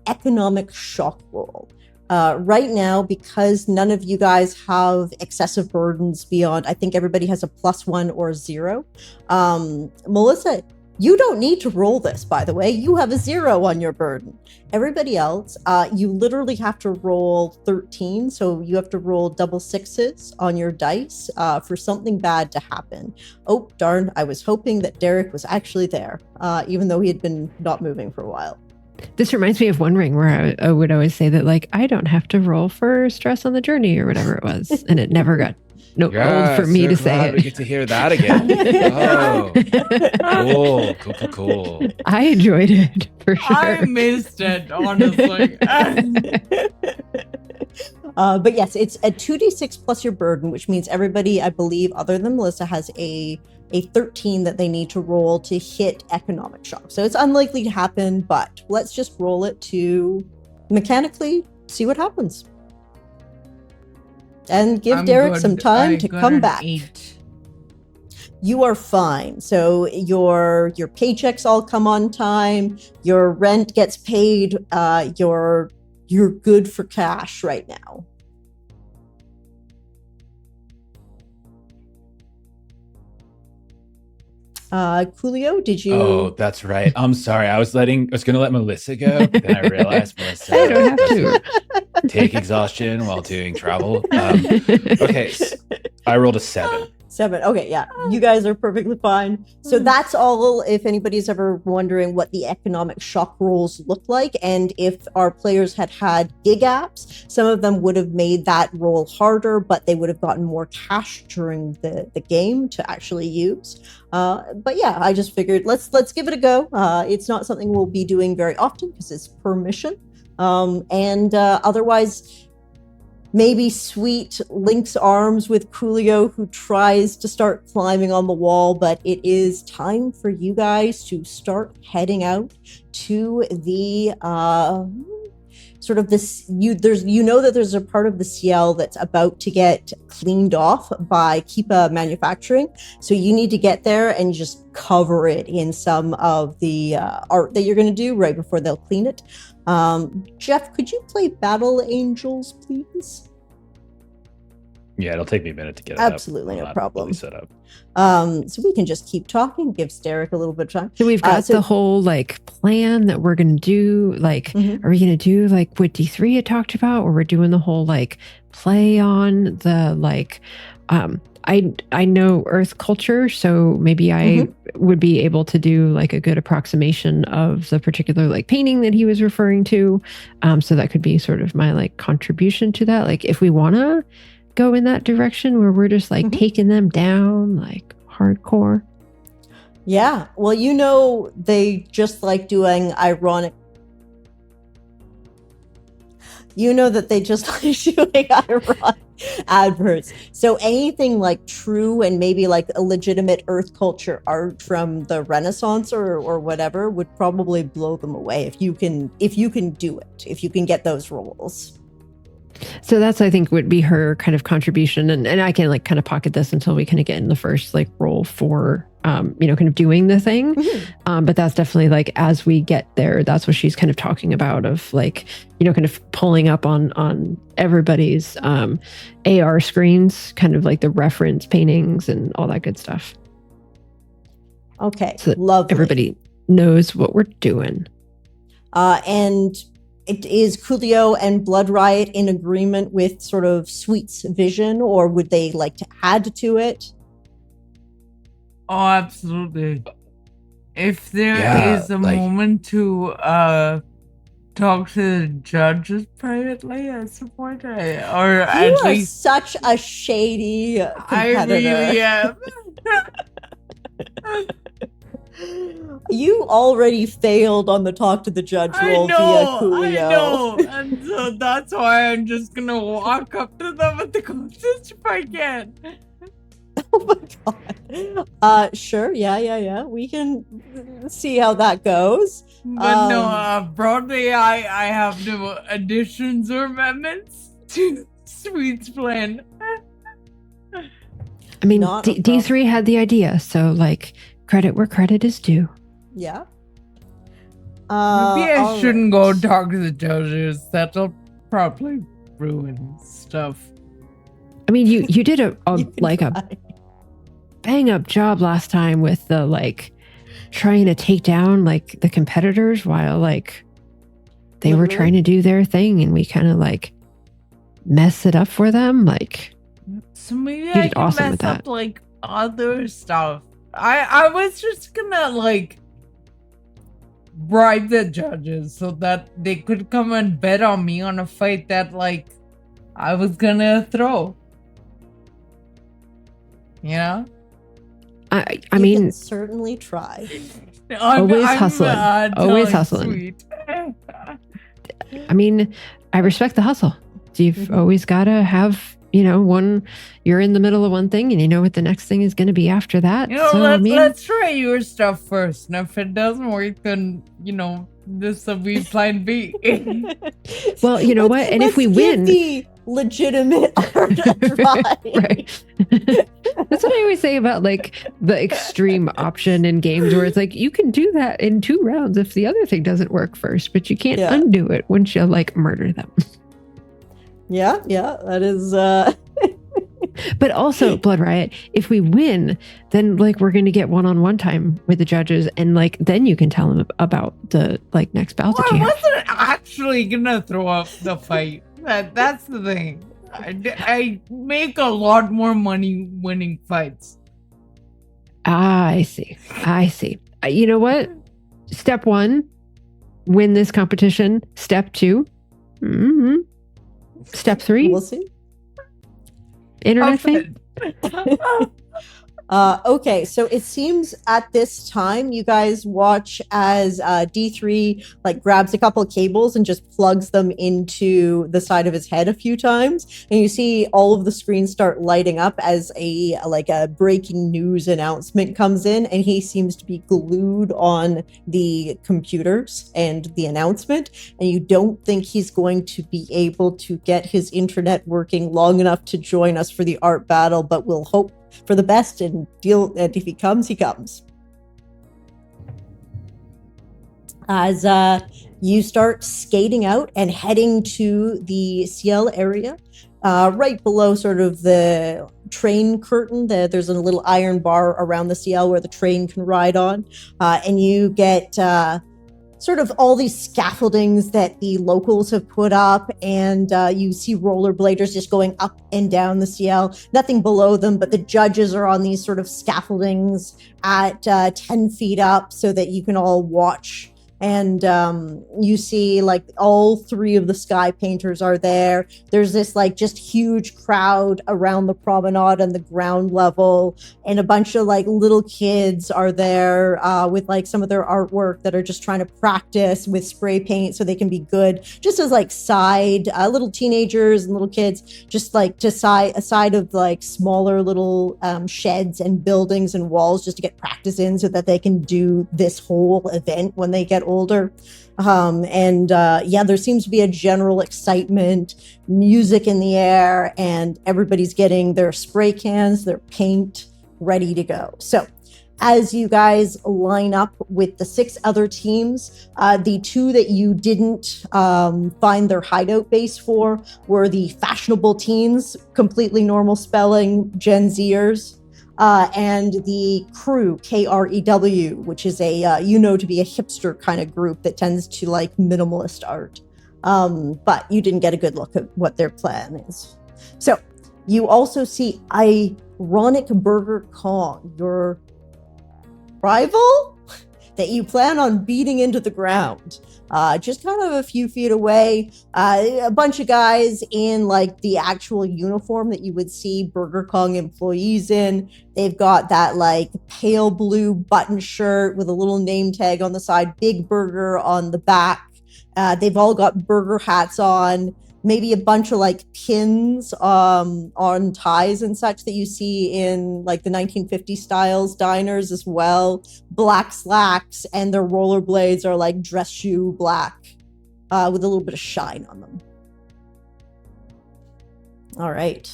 economic shock roll. Right now, because none of you guys have excessive burdens beyond, I think everybody has a +1 or a 0. Melissa, you don't need to roll this, by the way. You have a 0 on your burden. Everybody else, you literally have to roll 13, so you have to roll double 6s on your dice for something bad to happen. Oh, darn, I was hoping that Derek was actually there, even though he had been not moving for a while. This reminds me of One Ring, where I would always say that, like, I don't have to roll for stress on the journey or whatever it was, and it never got old for me to say it. We get to hear that again. Oh, cool. I enjoyed it for sure. I missed it, honestly. But yes, it's a 2d6 plus your burden, which means everybody, I believe, other than Melissa, has a 13 that they need to roll to hit economic shock. So it's unlikely to happen, but let's just roll it to mechanically see what happens. And give Derek some time to come back. 8. You are fine. So your paychecks all come on time. Your rent gets paid. You're good for cash right now. Coolio, did you? Oh, that's right. I'm sorry. I was going to let Melissa go, but then I realized Melissa I don't have to take exhaustion while doing travel. Okay, I rolled a 7. 7. Okay, yeah. You guys are perfectly fine. So that's all, if anybody's ever wondering what the economic shock rolls look like. And if our players had gig apps, some of them would have made that roll harder, but they would have gotten more cash during the game to actually use. But yeah, I just figured let's give it a go. It's not something we'll be doing very often because it's per mission. Otherwise, maybe Sweet links arms with Coolio, who tries to start climbing on the wall, but it is time for you guys to start heading out to the sort of this. You know that there's a part of the Ciel that's about to get cleaned off by Keepa Manufacturing, so you need to get there and just cover it in some of the art that you're going to do right before they'll clean it. Jeff, could you play Battle Angels, please? Yeah, it'll take me a minute to get it Absolutely, no problem. Set up. So we can just keep talking, gives Derek a little bit of time. So we've got the whole like plan that we're going to do. Like, are we going to do like what D3 had talked about, or we're doing the whole like play on the like, I know Earth culture, so maybe I would be able to do like a good approximation of the particular like painting that he was referring to. So that could be sort of my like contribution to that. Like if we want to go in that direction where we're just like taking them down like hardcore. Yeah. Well, you know, they just like doing ironic. You know that they just like doing ironic adverts. So anything like true and maybe like a legitimate Earth culture art from the Renaissance or whatever would probably blow them away if you can do it, if you can get those roles. So that's, I think, would be her kind of contribution. And I can like kind of pocket this until we kind of get in the first like role for, kind of doing the thing. But that's definitely like, as we get there, that's what she's kind of talking about of like, kind of pulling up on everybody's AR screens, kind of like the reference paintings and all that good stuff. Okay. So lovely. Everybody knows what we're doing. And it is Coolio and Blood Riot in agreement with sort of Sweet's vision, or would they like to add to it? Oh, absolutely. If there is a moment to talk to the judges privately at some point, or at least such a shady competitor. I really am. You already failed on the talk to the judge roll via Coolio. I know, and so that's why I'm just gonna walk up to them with the contest if I can. Oh my god. Sure, yeah. We can see how that goes. But no, broadly, I have no additions or amendments. Sweet's plan. I mean, D3 had the idea, so like credit where credit is due. Yeah. Maybe I shouldn't go talk to the judges. That'll probably ruin stuff. I mean, you did a bang up job last time with the like trying to take down like the competitors while like they were trying to do their thing, and we kind of like mess it up for them. Like, so maybe I can mess up like other stuff. I was just gonna like bribe the judges so that they could come and bet on me on a fight that like I was gonna throw. You know? I mean, can certainly try. Always hustling. Always hustling. I mean, I respect the hustle. You've always got to have, you know, you're in the middle of one thing and you know what the next thing is going to be after that. You know, so, let's try your stuff first. And if it doesn't work, then, you know, this will be plan B. Well, you know what? And if we win, the legitimate try. Right. That's what I always say about like the extreme option in games where it's like you can do that in 2 rounds if the other thing doesn't work first, but you can't undo it once you like murder them. Yeah, that is But also, Blood Riot, if we win, then like we're going to get one-on-one time with the judges, and like then you can tell them about the like next bout that you have. I wasn't actually gonna throw up the fight. That's the thing. I make a lot more money winning fights. I see. You know what? Step 1, win this competition. Step 2, Step 3, we'll see. Internet fame. Okay, so it seems at this time you guys watch as D3 like grabs a couple of cables and just plugs them into the side of his head a few times, and you see all of the screens start lighting up as a breaking news announcement comes in, and he seems to be glued on the computers and the announcement, and you don't think he's going to be able to get his internet working long enough to join us for the art battle, but we'll hope for the best and if he comes, he comes. As you start skating out and heading to the Ciel area, right below sort of the train curtain, there's a little iron bar around the Ciel where the train can ride on, and you get sort of all these scaffoldings that the locals have put up, and you see rollerbladers just going up and down the Ciel, nothing below them, but the judges are on these sort of scaffoldings at 10 feet up so that you can all watch. And you see like all 3 of the sky painters are there. There's this like just huge crowd around the promenade and the ground level, and a bunch of like little kids are there with like some of their artwork that are just trying to practice with spray paint so they can be good, just as like side little teenagers and little kids, just like to aside of like smaller little sheds and buildings and walls, just to get practice in so that they can do this whole event when they get older. There seems to be a general excitement, music in the air, and everybody's getting their spray cans, their paint ready to go. So as you guys line up with the 6 other teams, the 2 that you didn't find their hideout base for were the fashionable teens, completely normal spelling, Gen Zers, and the crew, KREW, which is to be a hipster kind of group that tends to like minimalist art. But you didn't get a good look at what their plan is. So you also see Ironic Burger Kong, your rival that you plan on beating into the ground. Just kind of a few feet away, a bunch of guys in like the actual uniform that you would see Burger Kong employees in. They've got that like pale blue button shirt with a little name tag on the side, Big Burger on the back. They've all got burger hats on, maybe a bunch of like pins on ties and such that you see in like the 1950 styles diners as well. Black slacks, and their rollerblades are like dress shoe black with a little bit of shine on them. All right.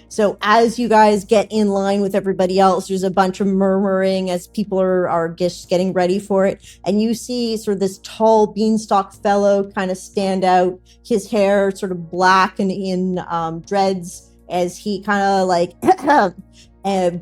So as you guys get in line with everybody else, there's a bunch of murmuring as people are just getting ready for it. And you see sort of this tall beanstalk fellow kind of stand out, his hair sort of black and in dreads, as he kind of like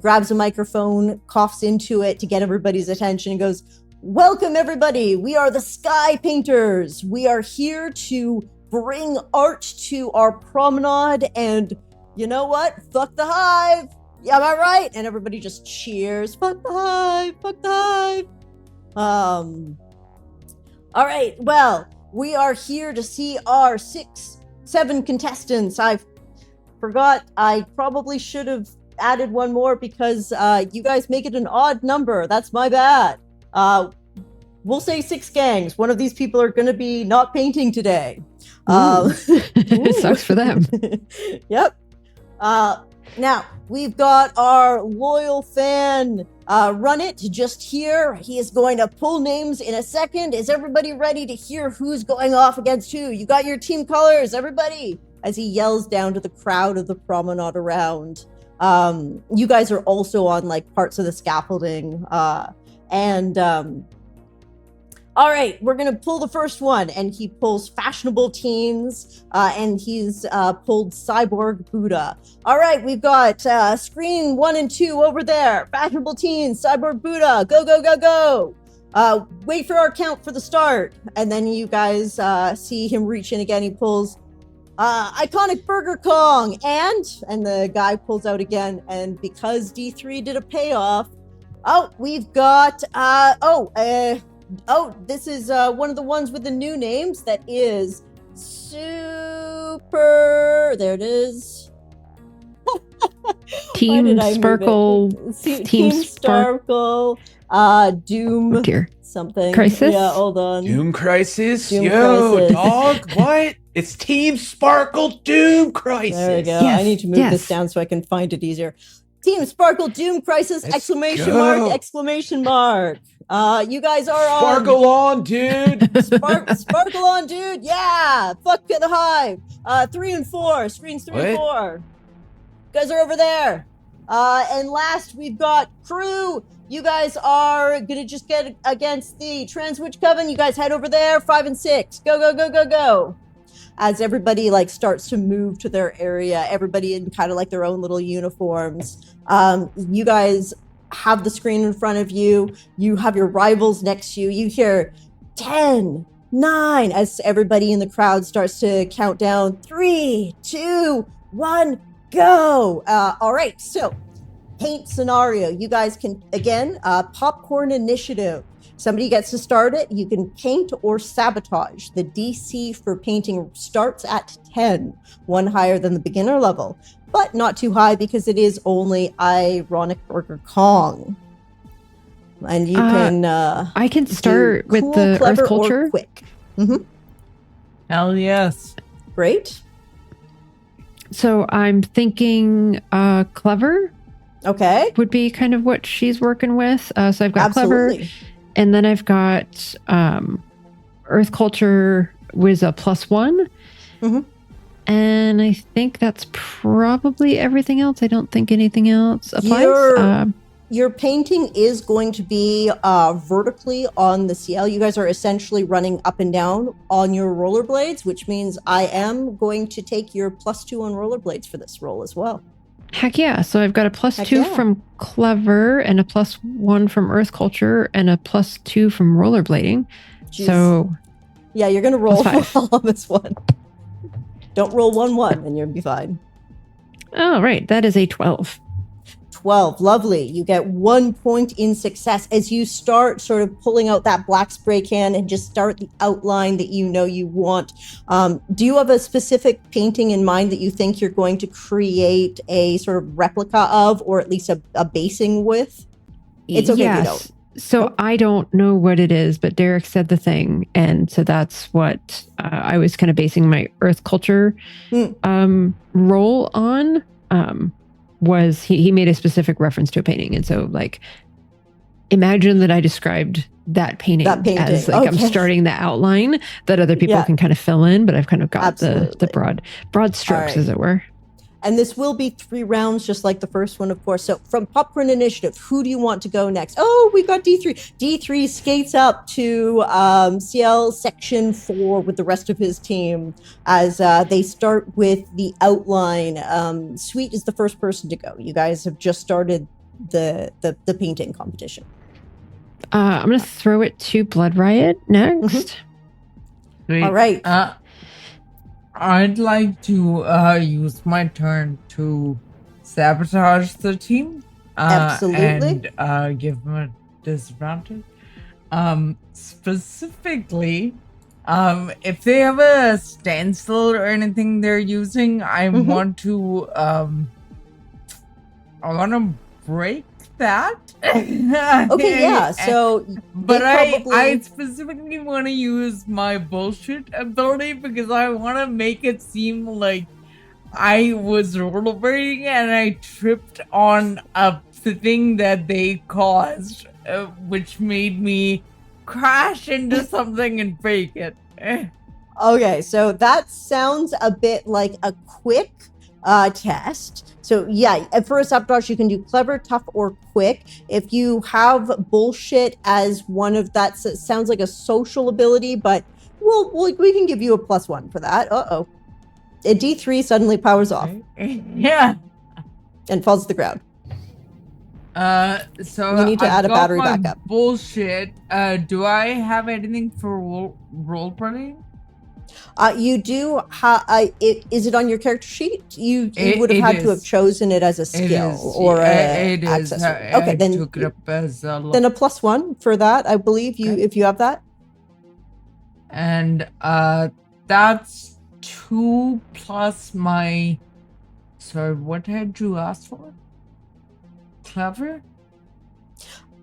grabs a microphone, coughs into it to get everybody's attention, and goes, "Welcome, everybody. We are the Sky Painters. We are here to bring art to our promenade, and you know what? Fuck the hive. Yeah, am I right?" And everybody just cheers. Fuck the hive. Fuck the hive. All right. Well, we are here to see our 7 contestants. I forgot. I probably should have added one more because you guys make it an odd number. That's my bad. We'll say 6 gangs. One of these people are going to be not painting today. It sucks for them. Yep. Now, we've got our loyal fan, Run It, just here. He is going to pull names in a second. Is everybody ready to hear who's going off against who? You got your team colors, everybody? As he yells down to the crowd of the promenade around. You guys are also on like parts of the scaffolding. All right, we're going to pull the first one, and he pulls Fashionable Teens, and he's pulled Cyborg Buddha. All right, we've got screen 1 and 2 over there. Fashionable Teens, Cyborg Buddha, go, go, go, go. Wait for our count for the start. And then you guys see him reach in again. He pulls Iconic Burger Kong, and the guy pulls out again. And because D3 did a payoff, we've got, this is one of the ones with the new names. That is Super. There it is. Team Sparkle. Team Sparkle. Doom. Oh dear. Something. Crisis? Yeah, hold on. Doom Crisis? Doom Yo, Crisis. dog, what? It's Team Sparkle Doom Crisis. There we go. Yes, I need to move this down so I can find it easier. Team Sparkle Doom Crisis! Let's Exclamation go. mark! Exclamation mark! You guys are on. Sparkle on, dude. Sparkle on, dude! Yeah! Fuck the hive! 3 and 4. Screens 3 and What? 4. You guys are over there. And last, we've got Crew. You guys are gonna just get against the Transwitch Coven. You guys head over there. 5 and 6. Go, go, go, go, go. As everybody like starts to move to their area, everybody in kind of like their own little uniforms. You guys have the screen in front of you. You have your rivals next to you. You hear 10, 9 as everybody in the crowd starts to count down. 3, 2, 1, go. All right, so paint scenario. You guys can, again, popcorn initiative. Somebody gets to start it. You can paint or sabotage. The DC for painting starts at 10, one higher than the beginner level, but not too high because it is only Ironic Burger Kong. And you can... I can start with cool, the clever, Earth Culture. or quick. Mm-hmm. Hell yes. Great. So I'm thinking clever Okay. would be kind of what she's working with. So I've got Absolutely. clever. And then I've got Earth Culture with a +1. Mhm. And I think that's probably everything else. I don't think anything else applies. Your painting is going to be vertically on the CL. You guys are essentially running up and down on your rollerblades, which means I am going to take your +2 on rollerblades for this roll as well. Heck yeah. So I've got a +2 yeah. from clever and a +1 from Earth Culture and a +2 from rollerblading. Jeez. So yeah, you're going to roll +5. well on this one. Don't roll 1-1 and you'll be fine. oh, right. That is a 12. 12. Lovely. You get 1 point in success as you start sort of pulling out that black spray can and just start the outline that you know you want. Do you have a specific painting in mind that you think you're going to create a sort of replica of, or at least a basing with? It's okay if you don't. So I don't know what it is, but Derek said the thing. And so that's what I was kind of basing my Earth Culture role on. Was he made a specific reference to a painting. And so like, imagine that I described that painting as like, I'm starting the outline that other people can kind of fill in, but I've kind of got the broad strokes, as it were. And this will be 3 rounds, just like the first one, of course. So from Popcorn Initiative, who do you want to go next? Oh, we got D3. D3 skates up to CL Section 4 with the rest of his team as they start with the outline. Sweet is the first person to go. You guys have just started the painting competition. I'm going to throw it to Blood Riot next. Wait, all right. I'd like to use my turn to sabotage the team. Absolutely. And give them a disadvantage. Specifically, if they have a stencil or anything they're using, I want to break that. Okay, yeah. So, but I specifically want to use my bullshit ability because I want to make it seem like I was rollerblading and I tripped on the thing that they caused, which made me crash into something and break it. Okay, so that sounds a bit like a quick test. So yeah, for a sabotage, you can do clever, tough, or quick. If you have bullshit as one of that, so it sounds like a social ability, but we can give you a +1 for that. A D3 suddenly powers off. Yeah. And falls to the ground. So you need to add a battery backup. Bullshit. Do I have anything for role playing? You do. Is it on your character sheet? You would have had to have chosen it as a skill or an accessory. Okay, then took it up as a then a +1 for that. I believe if you have that. And that's 2 plus my. Sorry, what had you asked for? Clever.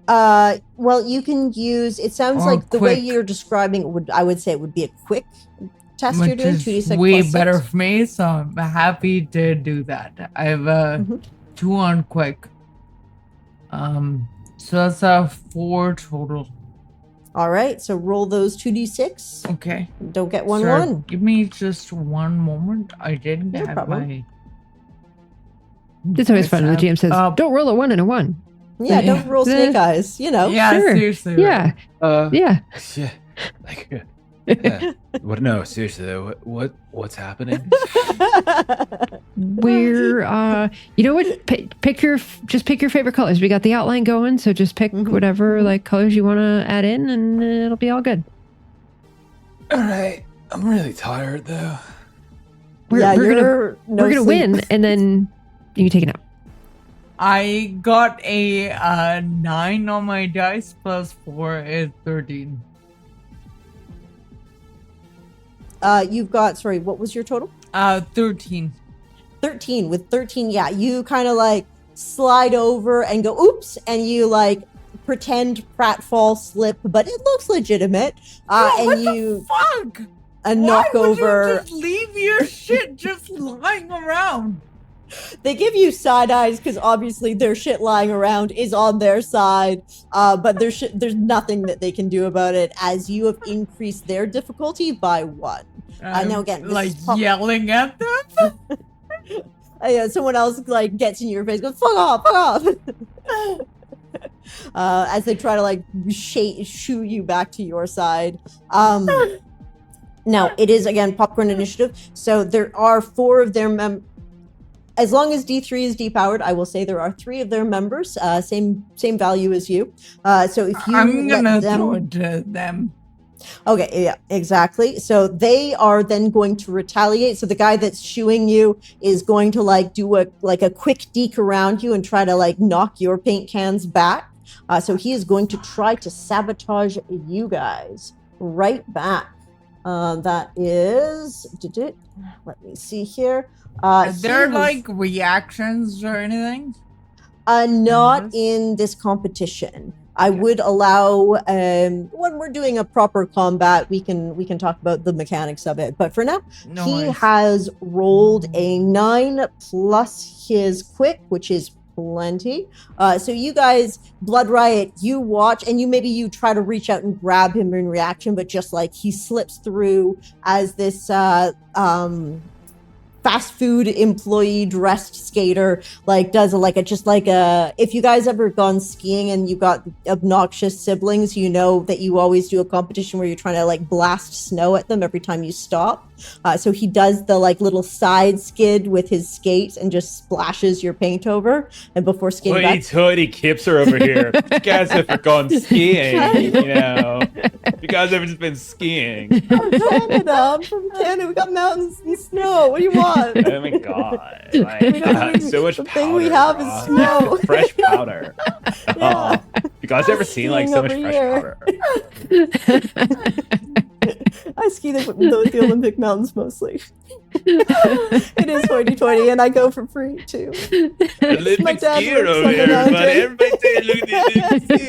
Well, you can use. It sounds or like the way you're describing it I would say it would be a quick test. Which you're doing is 2d6 way +6. better for me, so I'm happy to do that. I have 2 on quick. So that's 4 total. All right, so roll those 2d6. Okay. Don't get 1-1. Give me just one moment. I didn't No have problem. my. It's always fun when the GM says, "Don't roll a 1 and a 1." Yeah, don't roll snake eyes. You know. Yeah, Sure. seriously. Yeah. Yeah. Yeah. Like, yeah. What? No, seriously though. What's happening? We're you know what? Pick your favorite colors. We got the outline going, so just pick whatever like colors you want to add in, and it'll be all good. All right. I'm really tired though. We're gonna win, and then you can take a nap. I got a 9 on my dice plus 4 is 13. You've got, sorry, what was your total? 13. 13. With 13, yeah, you kind of like slide over and go, oops, and you like pretend pratfall slip, but it looks legitimate. And what you the fuck? knock Why would over. you just leave your shit just lying around? They give you side eyes because obviously their shit lying around is on their side, but there's nothing that they can do about it as you have increased their difficulty by 1. Now again, this like is yelling at them. Someone else like gets in your face, goes fuck off, as they try to like shoo you back to your side. Now it is again Popcorn Initiative, so there are 4 of their as long as D3 is depowered, I will say there are 3 of their members, same value as you. So if you I'm gonna throw it to them. Okay, yeah, exactly. So they are then going to retaliate. So the guy that's shooing you is going to like do a quick deke around you and try to like knock your paint cans back. So he is going to try to sabotage you guys right back. That is, let me see here. Are there like reactions or anything? Not in this competition. I would allow when we're doing a proper combat, we can talk about the mechanics of it. But for now, he has rolled a 9 plus his quick, which is plenty. So you guys, Blood Riot, you watch and you try to reach out and grab him in reaction, but just like he slips through as this fast food employee dressed skater, like does if you guys ever gone skiing and you got obnoxious siblings, you know that you always do a competition where you're trying to like blast snow at them every time you stop. So he does the like little side skid with his skates and just splashes your paint over. And before skating back, hoity kips are over here. You guys ever gone skiing? You know, you guys ever just been skiing? I'm from Canada. We got mountains and snow. What do you want? Oh my god! Like, so much the powder. thing we have is snow. Fresh powder. Yeah. You guys ever seen like so much Skiing fresh over powder? I ski the Olympic mountains mostly. It is hoity-toity, and I go for free too. Olympic My dad skier works over on the here, mountain. everybody. Everybody take a look at this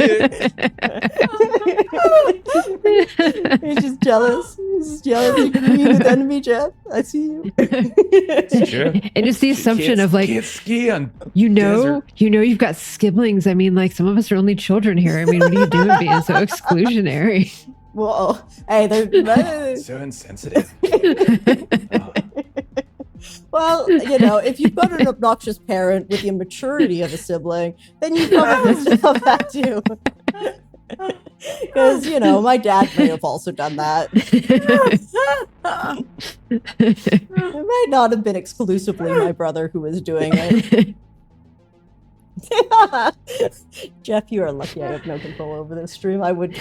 skier. He's just jealous. He's just jealous. You can meet with enemy, Jeff. I see you. It's true. And it's the assumption of like, can't ski on you've got siblings. I mean, like some of us are only children here. I mean, what are you doing being so exclusionary? Well, hey, they're so insensitive. well, you know, if you've got an obnoxious parent with the immaturity of a sibling, then you probably still have that too. Because, you know, my dad may have also done that. It might not have been exclusively my brother who was doing it. Jeff, you are lucky I have no control over this stream. I would.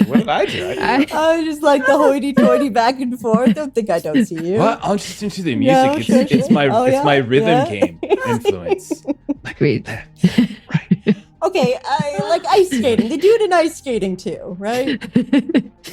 What did I do? I just like the hoity-toity back and forth. Don't think I don't see you. Well, I'm just into the music. No, It's my rhythm Yeah. game influence. Great. Right. Okay, I like ice skating. They do it in ice skating too, right?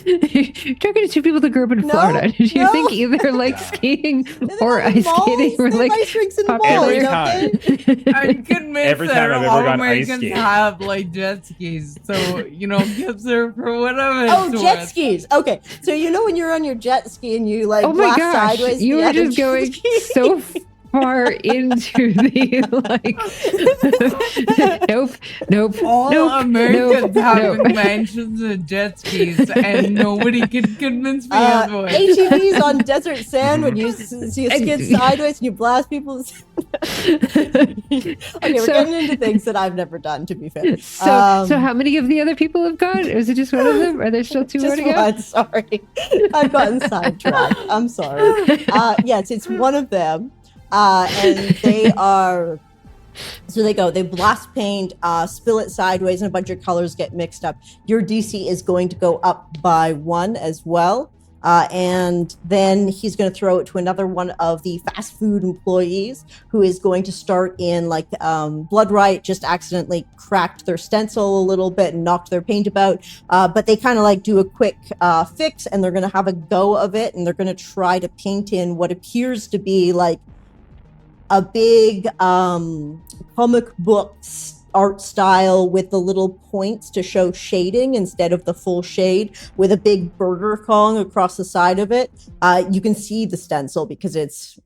You're talking to two people that grew up in No, Florida. Did you no. think either like skiing They or have ice malls. skating were They have like ice rinks in the popular? malls, Every don't they? I'm convinced Every time that I've ever all gone ice Americans skating. have like jet skis, so you know, gives her for whatever. Oh, it's jet worth. skis. Okay, so you know when you're on your jet ski and you like Oh my blast gosh, sideways, you the were other just going jet ski? so far into the like nope. All nope, Americans nope, have nope. mansions and jet skis, and nobody can convince me otherwise. ATVs on desert sand when you skid sideways and you blast people. Okay, we're getting into things that I've never done, to be fair. So how many of the other people have gone? Is it just one of them? Are there still two more Just to go? one, sorry. I've gotten sidetracked. I'm sorry. Yes, it's one of them. And they are, so they blast paint, spill it sideways, and a bunch of colors get mixed up. Your DC is going to go up by 1 as well. And then he's going to throw it to another one of the fast food employees who is going to start in like Blood Riot just accidentally cracked their stencil a little bit and knocked their paint about. But they kind of like do a quick fix and they're going to have a go of it. And they're going to try to paint in what appears to be like a big comic book art style with the little points to show shading instead of the full shade, with a big Burger Kong across the side of it. You can see the stencil because it's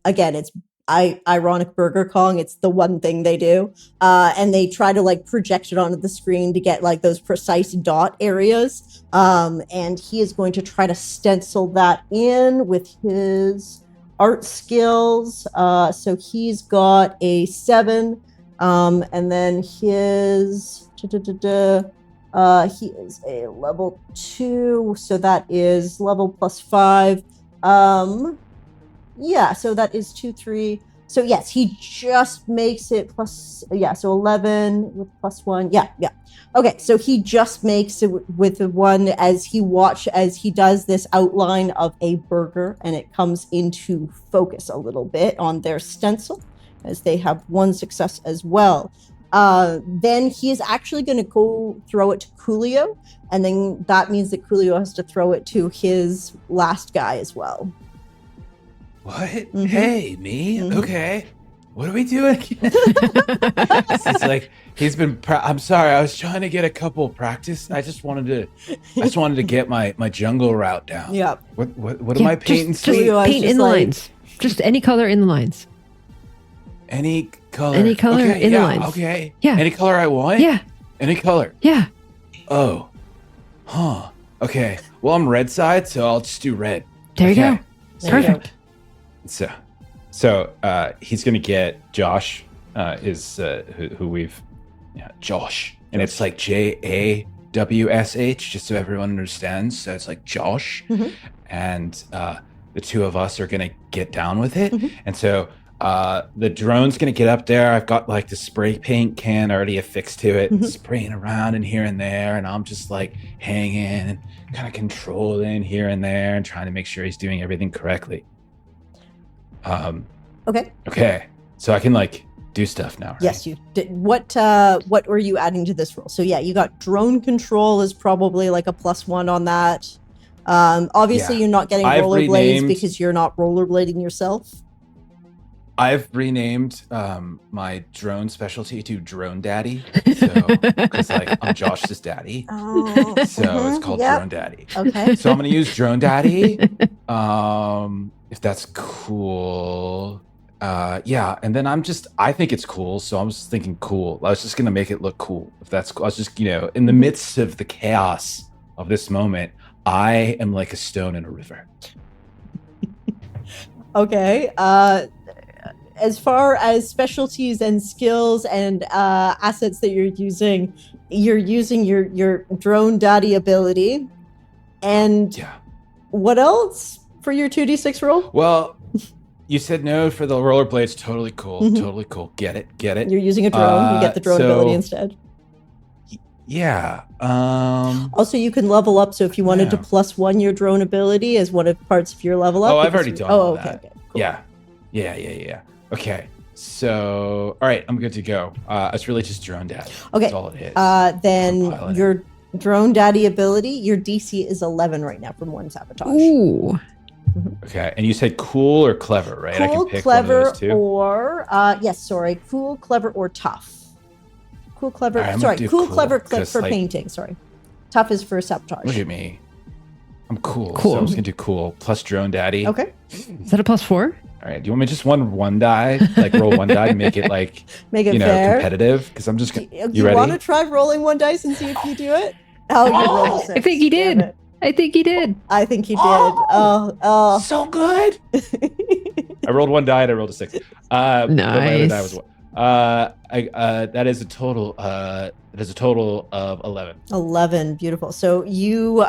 ironic Burger Kong. It's the one thing they do. And they try to like project it onto the screen to get like those precise dot areas. And he is going to try to stencil that in with his art skills. So he's got a 7. And then his he is a level 2, so that is level plus 5. Yeah, so that is 2, 3. So yes, he just makes it plus, so 11 with plus 1. Yeah. Okay, so he just makes it with the 1 as he does this outline of a burger, and it comes into focus a little bit on their stencil, as they have 1 success as well. Then he is actually going to go throw it to Coolio, and then that means that Coolio has to throw it to his last guy as well. What? Mm-hmm. Hey, me? Mm-hmm. Okay. What are we doing? It's like he's been. I'm sorry. I was trying to get a couple practice. I just wanted to get my jungle route down. Yeah. What am I painting? Just paint in the lines. Just any color in the lines. Any color. Any color in the lines. Okay. Yeah. Any color I want. Yeah. Any color. Yeah. Oh. Huh. Okay. Well, I'm red side, so I'll just do red. There you Okay. go. Perfect. So he's gonna get Josh, who we've, Josh, and it's like JAWSH, just so everyone understands. So it's like Josh, and the two of us are gonna get down with it, and so. The drone's gonna get up there. I've got like the spray paint can already affixed to it, spraying around and here and there, and I'm just like hanging and kind of controlling here and there and trying to make sure he's doing everything correctly. Okay. So I can like do stuff now, right? Yes, you did. What were you adding to this roll? So yeah, you got drone control is probably like a +1 on that. Obviously you're not getting rollerblades because you're not rollerblading yourself. I've renamed my drone specialty to Drone Daddy, because like I'm Josh's daddy, so it's called Drone Daddy. Okay. So I'm gonna use Drone Daddy, if that's cool. And then I think it's cool, so I'm just thinking cool. I was just gonna make it look cool. If that's cool, I was just in the midst of the chaos of this moment, I am like a stone in a river. Okay. As far as specialties and skills and assets that you're using your Drone Daddy ability. And what else for your 2d6 roll? Well, you said no for the rollerblades. Totally cool. Totally cool. Get it. You're using a drone. You get the drone ability instead. Yeah. Also, you can level up. So if you wanted to +1 your drone ability as one of parts of your level up. Oh, I've already done all that. Okay. Cool. Yeah. Okay, so all right, I'm good to go. It's really just Drone Daddy. Okay, that's all it is. Then your Drone Daddy ability, your DC is 11 right now from 1 sabotage. Ooh. Okay, and you said cool or clever, right? Cool, I can pick clever, one of those two. Or cool, clever, or tough. Cool, clever. Right, cool, clever for like, painting. Sorry, tough is for sabotage. Look at me. I'm cool. Cool. So I'm just gonna do cool plus Drone Daddy. Okay. Is that a +4? All right. Do you want me to just one die, like roll one die, and make it like fair. competitive? Because I'm just. You ready? Want to try rolling one dice and see if you do it? Oh, you rolled a 6. I think he did. I think he did. Oh, so good. I rolled one die and I rolled a 6. Nice. My other die was 1. That is a total. That is a total of 11. 11, beautiful. So you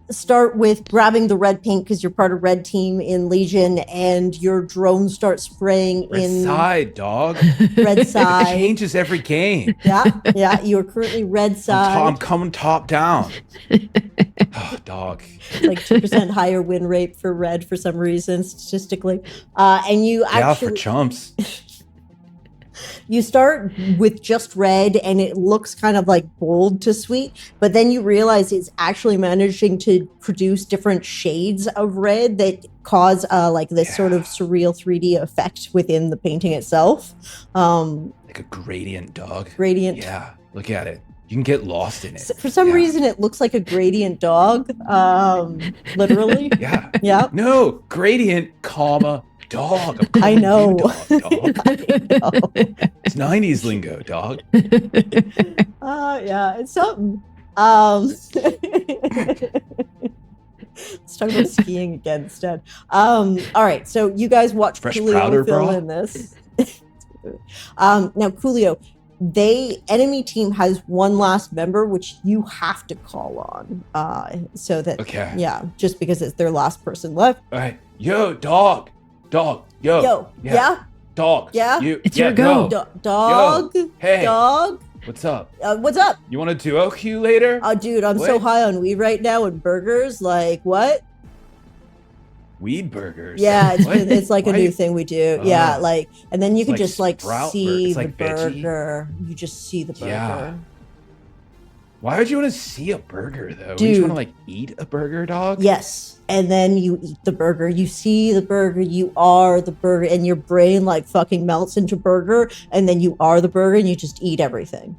start with grabbing the red paint because you're part of red team in Legion, and your drone starts spraying red in side, dog. Red side. It changes every game. Yeah. You're currently red side. I'm coming top down. Oh, dog. It's like 2% higher win rate for red for some reason statistically, and you actually for chumps. You start with just red and it looks kind of like bold to sweet, but then you realize it's actually managing to produce different shades of red that cause like this sort of surreal 3D effect within the painting itself. Like a gradient, dog. Gradient. Yeah, look at it. You can get lost in it. For some reason, it looks like a gradient dog, literally. Yeah. No, gradient, comma, dog. I know. Dog. It's 90s lingo, dog. Yeah, it's something. Let's talk about skiing again instead. All right, so you guys watch Coolio fill in this. Now, Coolio, enemy team has one last member, which you have to call on. So that, just because it's their last person left. All right, yo, dog, yo, yeah, dog, yeah, it's your go, dog, yo. Hey, dog. What's up? What's up? You want to duo queue later? Oh, dude, I'm so high on weed right now and burgers. Like, what? Weed burgers? Yeah, it's like a new thing we do. Yeah, like, and then you can just like see the burger. You just see the burger. Yeah. Why would you want to see a burger though? Dude. You want to like eat a burger, dog? Yes. And then you eat the burger. You see the burger. You are the burger. And your brain like fucking melts into burger. And then you are the burger and you just eat everything.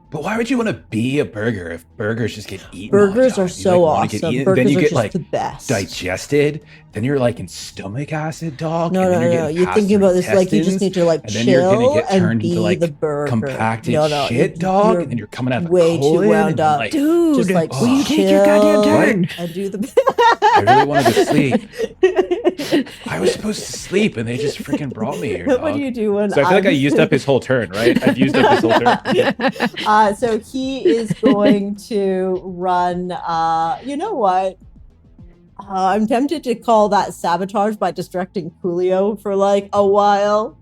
But why would you want to be a burger if burgers just get eaten? Burgers are so awesome. Burgers then you are get just like the best. Digested then you're like in stomach acid, dog. No, and then no, you're no. getting You're past thinking your about this like you just need to like and then you're chill gonna get and turned be into like the burger. compacted No, shit, dog, you're and then you're coming out of way the too colon wound and up. like, Dude, just like will you take your goddamn turn? and do the. I really wanted to sleep. I was supposed to sleep, and they just freaking brought me here, dog. What do you do when? So I feel like I used up his whole turn, right? I've used up his whole turn. So he is going to run. You know what? I'm tempted to call that sabotage by distracting Coolio for like a while.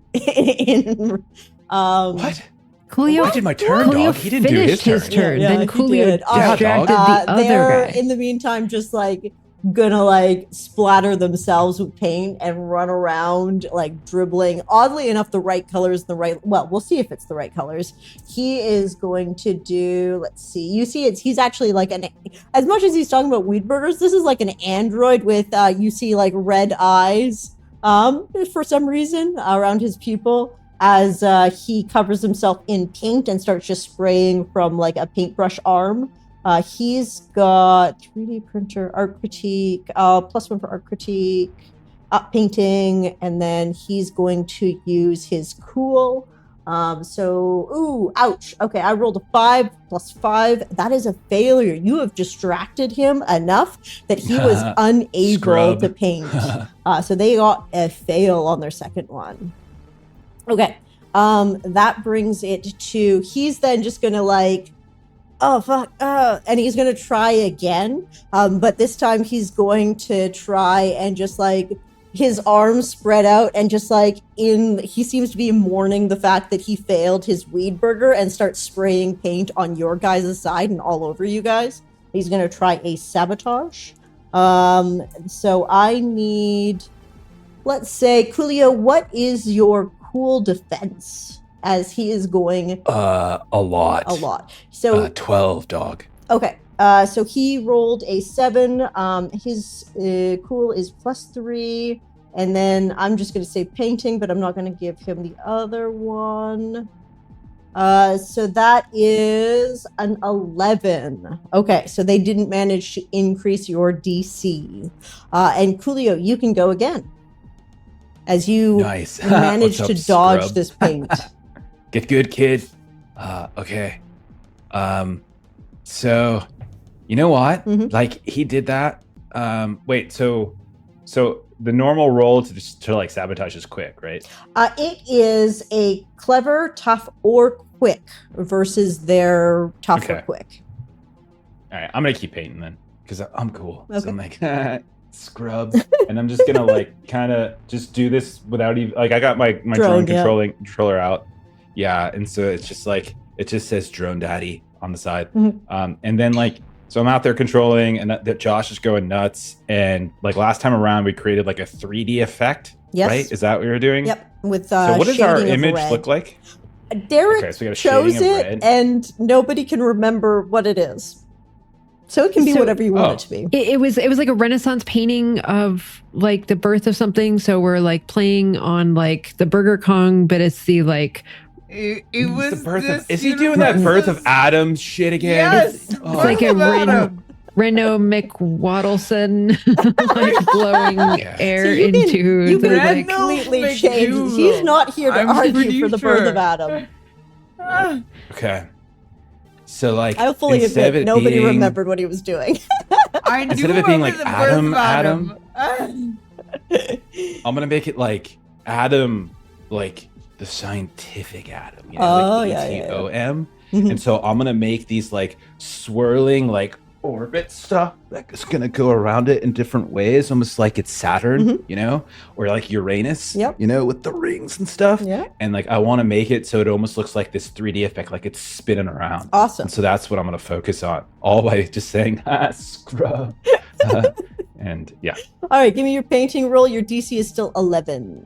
What? Coolio, I did my turn, Coolio dog. He didn't do his finished turn. Then he Coolio did. All right. distracted the other they're, guy. in the meantime, just like gonna like splatter themselves with paint and run around like dribbling. Oddly enough, the right colors, well, we'll see if it's the right colors. He is going to do, let's see, you see he's actually like as much as he's talking about weed burgers, this is like an android with you see like red eyes for some reason around his pupil as he covers himself in paint and starts just spraying from like a paintbrush arm. He's got 3D printer, art critique, +1 for art critique, painting, and then he's going to use his cool. Ooh, ouch. Okay, I rolled a 5 + 5. That is a failure. You have distracted him enough that he was unable to paint. So they got a fail on their second one. Okay, that brings it to, he's then just gonna like, oh fuck, and he's gonna try again, but this time he's going to try and just like his arms spread out and just like he seems to be mourning the fact that he failed his weed burger and starts spraying paint on your guys' side and all over you guys. He's gonna try a sabotage. So I need, let's say, Coolio, what is your cool defense? As he is going a lot. So 12, dog. Okay. So he rolled a 7. His cool is +3, and then I'm just going to say painting, but I'm not going to give him the other one. So that is an 11. Okay, so they didn't manage to increase your DC. And Coolio, you can go again. As you manage to dodge scrub? this paint. Get good, kid. Okay. So, you know what? Mm-hmm. Like, he did that. Wait, so the normal roll to like sabotage is quick, right? It is a clever, tough, or quick versus their tough or quick. All right, I'm gonna keep painting then because I'm cool. Okay. So I'm like scrub, and I'm just gonna like kind of just do this without even like I got my drone controller out. Yeah, and so it's just like it just says drone daddy on the side. Mm-hmm. And then like so I'm out there controlling and that Josh is going nuts, and like last time around we created like a 3D effect. Yes. Right? Is that what we were doing? Yep. With so what does our shading of image red. look like? Derek so we got a chose shading of it red. and nobody can remember what it is. So it can be whatever you want it to be. It was like a Renaissance painting of like the birth of something. So we're like playing on like the Burger Kong, but it's the like it was the birth this, of, is he doing that birth of Adam shit again? Yes, it's like a Reno McWaddleson like blowing air So you the can like completely change. He's not here to argue for the birth of Adam. Okay. So like I'll fully admit nobody remembered what he was doing. Instead of it being like Adam, I'm gonna make it like Adam, like the scientific Adam, you know, like ATOM. Mm-hmm. And so I'm gonna make these like swirling like orbit stuff that's gonna go around it in different ways, almost like it's Saturn, you know, or like Uranus, you know, with the rings and stuff. Yeah. And like I want to make it so it almost looks like this 3D effect, like it's spinning around. Awesome. And so that's what I'm gonna focus on, all by just saying scrub. And yeah. All right, give me your painting roll. Your DC is still 11.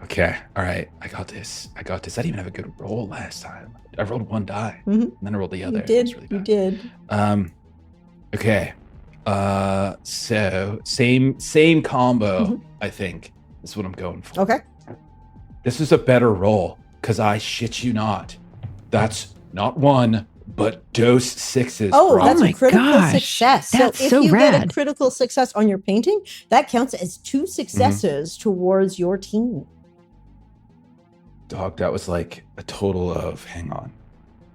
Okay. All right. I got this. I didn't even have a good roll last time. I rolled one die, and then I rolled the other. You did. Really you did. Okay. So same combo. I think is what I'm going for. Okay. This is a better roll because I shit you not. That's not 1, but dose 6s. Oh, bro. that's my a critical gosh. success. That's so if so you get rad. a critical success on your painting, that counts as 2 successes towards your team. Dog, that was like a total of, hang on.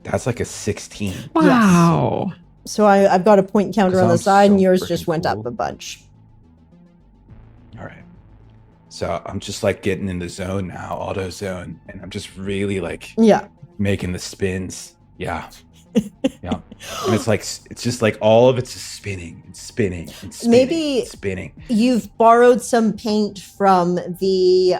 That's like a 16. Wow. So I've got a point counter on the Sounds side, and so yours just freaking went up cool. a bunch. All right. So I'm just like getting in the zone now, auto zone, and I'm just really like Yeah. making the spins. Yeah. Yeah. And it's just like all of it's just spinning and spinning and spinning. Maybe and spinning. You've borrowed some paint from the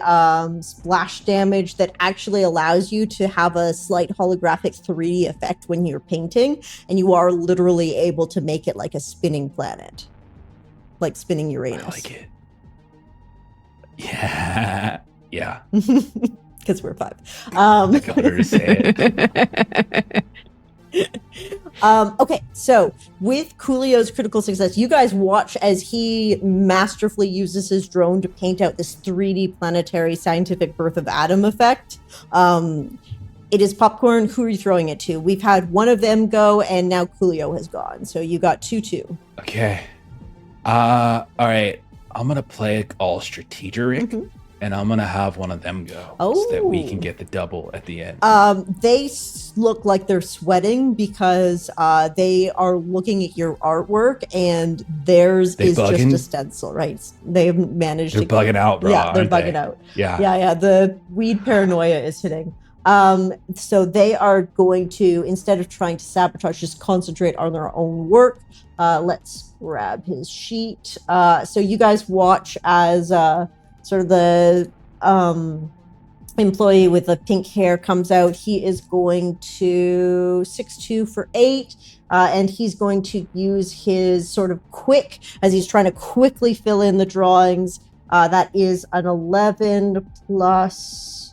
splash damage that actually allows you to have a slight holographic 3D effect when you're painting, and you are literally able to make it like a spinning planet, like spinning Uranus. I like it. Yeah. Yeah. Because we're 5. I got her to say it. Okay, so with Coolio's critical success, you guys watch as he masterfully uses his drone to paint out this 3D planetary scientific birth of Adam effect. It is Popcorn. Who are you throwing it to? We've had one of them go, and now Coolio has gone. So you got 2-2. Okay. All right. I'm gonna play it all strategic, and I'm gonna have one of them go so that we can get the double at the end. They look like they're sweating because they are looking at your artwork, and theirs is bugging? just a stencil, right? They haven't managed They're to bugging out, bro. Yeah, they're aren't bugging they? out. Yeah. Yeah. The weed paranoia is hitting. So they are going to, instead of trying to sabotage, just concentrate on their own work. Let's grab his sheet. So you guys watch as sort of the employee with the pink hair comes out. He is going to 6-2 for 8. And he's going to use his sort of quick, as he's trying to quickly fill in the drawings. That is an 11 plus...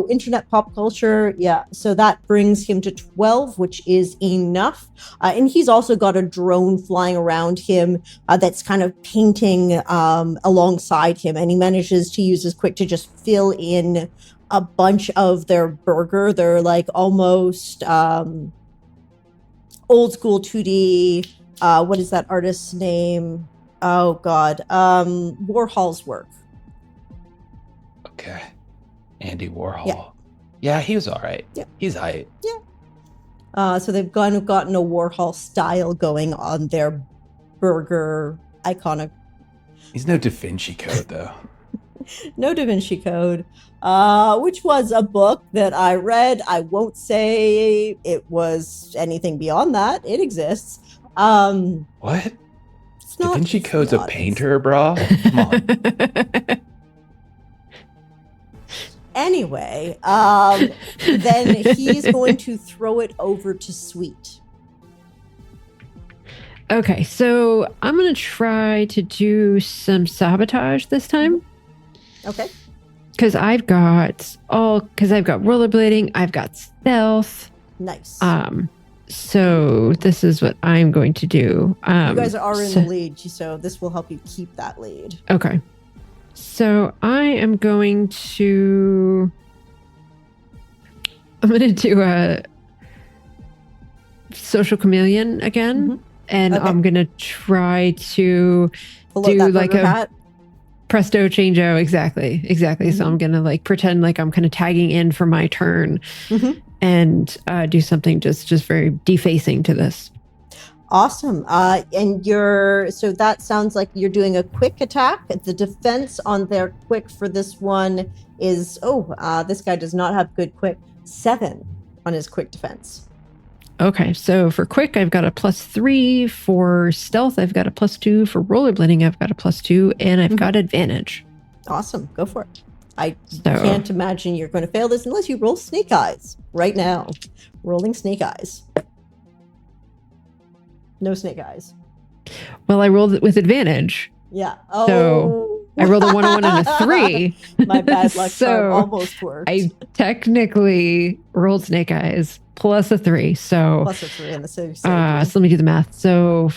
internet pop culture. Yeah. So that brings him to 12, which is enough. And he's also got a drone flying around him that's kind of painting alongside him. And he manages to use his quick to just fill in a bunch of their burger. They're like almost old school 2D. What is that artist's name? Oh, God. Warhol's work. Okay. Andy Warhol. Yeah, he was all right. Yeah. He's all right. Yeah. So they've gotten a Warhol style going on their burger iconic. He's no Da Vinci Code, though. No Da Vinci Code, which was a book that I read. I won't say it was anything beyond that. It exists. What? It's Da not, Vinci it's Code's a not. painter, bro? Come on. Anyway, then he's going to throw it over to Sweet. Okay, so I'm going to try to do some sabotage this time. Okay. Because I've got rollerblading, I've got stealth. Nice. So this is what I'm going to do. You guys are in the lead, so this will help you keep that lead. Okay. So I am going to do a social chameleon again, and I'm going to try to do like a hat. presto changeo. Exactly. So I'm going to like pretend like I'm kind of tagging in for my turn and do something just very defacing to this. Awesome. And so that sounds like you're doing a quick attack. The defense on their quick for this one is, this guy does not have good quick. 7 on his quick defense. Okay, so for quick, I've got a +3. For stealth, I've got a +2. For rollerblading, I've got a +2, and I've got advantage. Awesome. Go for it. I can't imagine you're going to fail this unless you roll snake eyes right now. Rolling snake eyes. No snake eyes. Well, I rolled it with advantage. Yeah. So I rolled a 1, a 1, and a 3. My bad luck charm almost worked. I technically rolled snake eyes plus a 3. So plus a 3 in the same. So let me do the math. So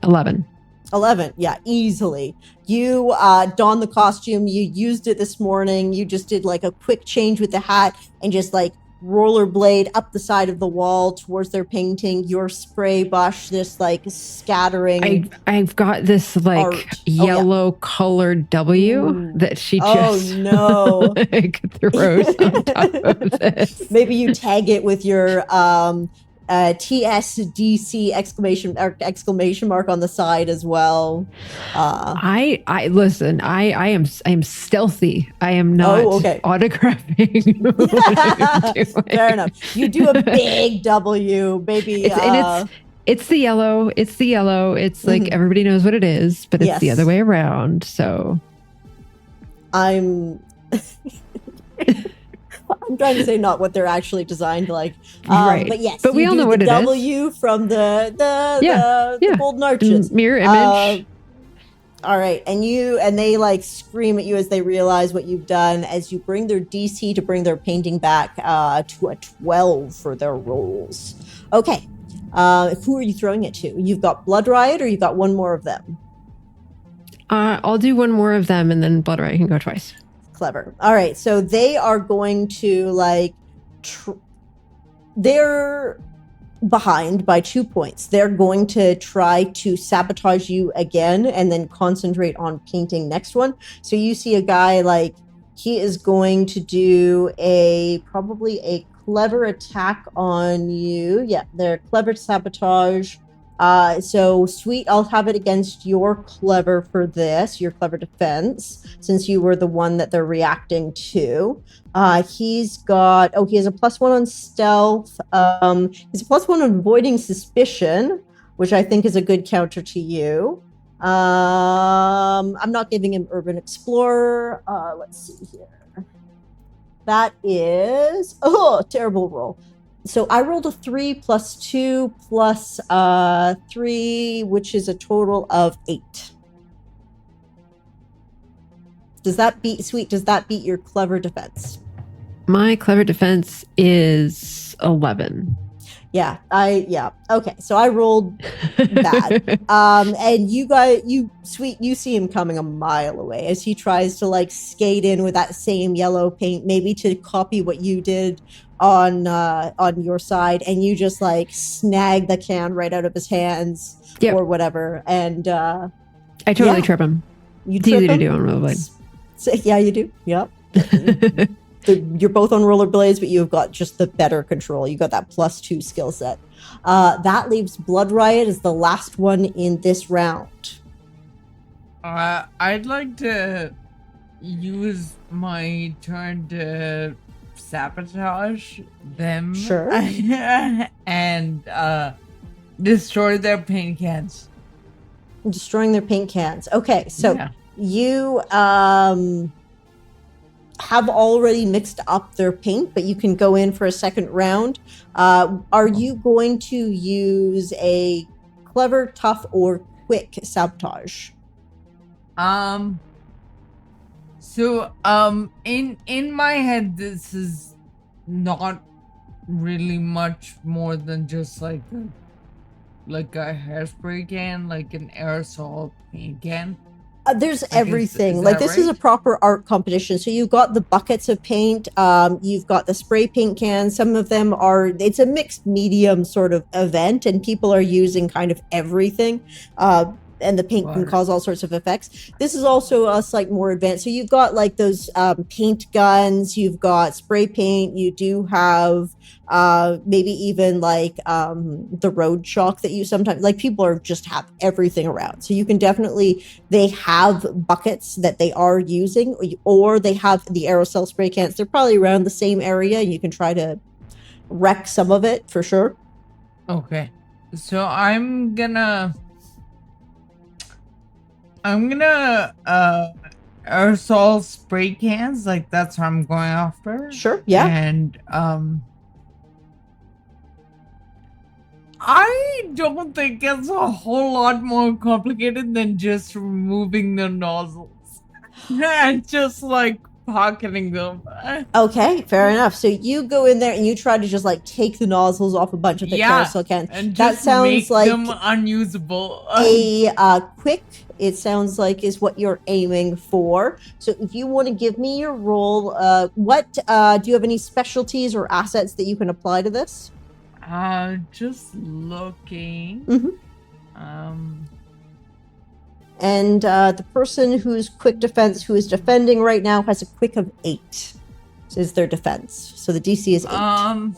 11. 11, yeah, easily. You don the costume, you used it this morning, you just did like a quick change with the hat and just like rollerblade up the side of the wall towards their painting, your spray brush, this like scattering. I've got this like yellow colored W that she just like throws on top of this. Maybe you tag it with your TSDC exclamation mark on the side as well. I listen. I am stealthy. I am not autographing. Fair enough. You do a big W, maybe. It's the yellow. It's the yellow. It's like everybody knows what it is, but it's the other way around. So I'm trying to say not what they're actually designed like. Right. But yes, but we all know what it is. W from the golden arches. Mirror image. All right. And they like scream at you as they realize what you've done as you bring their DC to bring their painting back to a 12 for their rolls. Okay. Who are you throwing it to? You've got Blood Riot or you've got one more of them? I'll do one more of them and then Blood Riot can go twice. Clever. All right, so they are going to like they're behind by 2 points. They're going to try to sabotage you again and then concentrate on painting next one. So you see a guy like he is going to do probably a clever attack on you. Yeah, they're clever sabotage. So Sweet, I'll have it against your clever for this, your clever defense, since you were the one that they're reacting to. He has a +1 on stealth. He's a +1 on avoiding suspicion, which I think is a good counter to you. I'm not giving him Urban Explorer. Let's see here. That is, terrible roll. So I rolled a 3 plus 2 plus 3, which is a total of 8. Does that beat your clever defense? My clever defense is 11. Yeah. Okay. So I rolled bad. And you Sweet, you see him coming a mile away as he tries to like skate in with that same yellow paint, maybe to copy what you did on your side, and you just like snag the can right out of his hands or whatever. And I totally trip him. It's easy to do on rollerblades. So, yeah, you do. Yep. You're both on rollerblades, but you've got just the better control. You got that +2 skill set. That leaves Blood Riot as the last one in this round. I'd like to use my turn to sabotage them. Sure. And destroy their paint cans. Destroying their paint cans. Okay, so you have already mixed up their paint, but you can go in for a second round. Are you going to use a clever, tough, or quick sabotage? So in my head, this is not really much more than just like a hairspray can, like an aerosol paint can. There's everything. This is a proper art competition. So you've got the buckets of paint. You've got the spray paint cans. Some of them it's a mixed medium sort of event, and people are using kind of everything. And the paint can cause all sorts of effects. This is also a slight more advanced. So you've got like those paint guns. You've got spray paint. You do have maybe even like the road chalk that you sometimes like. People are just have everything around. So you can definitely, they have buckets that they are using, or they have the aerosol spray cans. They're probably around the same area, and you can try to wreck some of it for sure. Okay, so I'm gonna aerosol spray cans, like that's what I'm going after. Sure, yeah. And I don't think it's a whole lot more complicated than just removing the nozzles and just like pocketing them. Okay, fair enough. So you go in there and you try to just like take the nozzles off a bunch of the carousel cans. And that just sounds make like them unusable. a quick. It sounds like is what you're aiming for. So if you want to give me your roll, what do you have any specialties or assets that you can apply to this? Just looking. And the person who's quick defense, who is defending right now, has a quick of 8. Is their defense. So the DC is 8.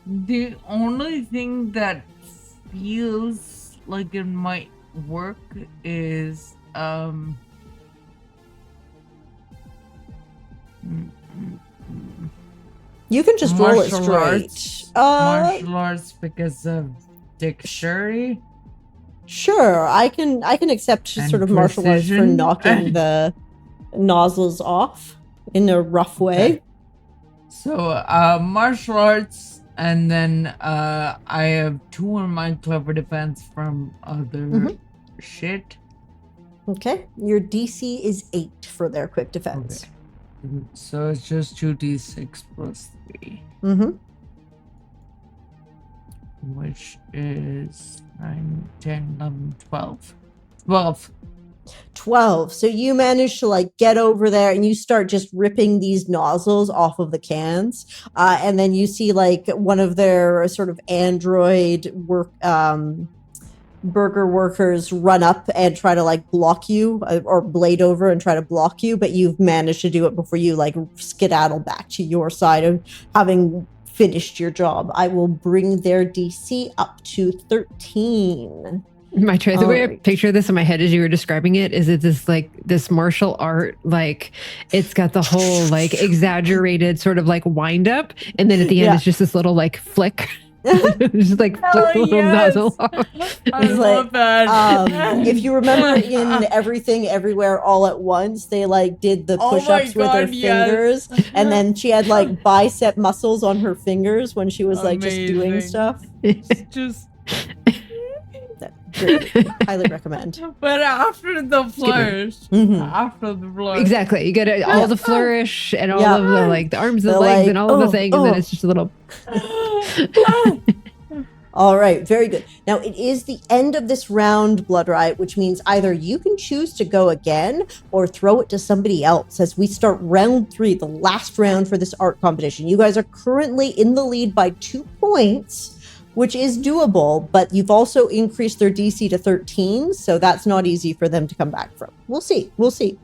The only thing that feels like it might work is you can just roll it straight. Martial arts because of dexterity. Sure, I can accept sort of martial arts for knocking the nozzles off in a rough way. Okay. So martial arts, and then I have 2 on my clever defense from other shit. Okay, your DC is 8 for their quick defense. Okay. So it's just 2d6 plus 3. Which is 9, 10, 11, 12. 12. So you manage to like get over there and you start just ripping these nozzles off of the cans. And then you see like one of their sort of android burger workers run up and try to like block you or blade over and try to block you. But you've managed to do it before you like skedaddle back to your side of having finished your job. I will bring their DC up to 13. My choice. The way I picture this in my head as you were describing it is it's this like this martial art, like it's got the whole like exaggerated sort of like wind up, and then at the end it's just this little like flick. Just like flick the little nozzle off. I love that. If you remember in Everything Everywhere All at Once, they like did the push-ups with her fingers, and then she had like bicep muscles on her fingers when she was like just doing stuff. Just highly recommend. But after the flourish, exactly, you get all the flourish and all of the like the arms and the legs and all of the thing, and then it's just a little. All right, very good. Now it is the end of this round, Blood Riot, which means either you can choose to go again or throw it to somebody else as we start round 3, the last round for this art competition. You guys are currently in the lead by 2 points, which is doable, but you've also increased their DC to 13, so that's not easy for them to come back from. We'll see.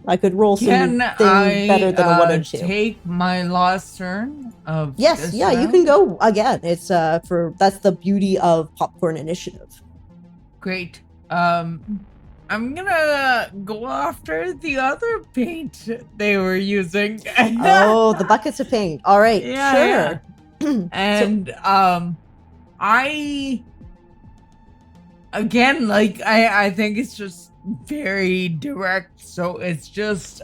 I could roll something better than a 1 and 2. Take my last turn of yes, yeah, round? You can go again. It's that's the beauty of Popcorn Initiative. Great. I'm gonna go after the other paint they were using. The buckets of paint. All right, sure. Yeah. And I think it's just very direct, so it's just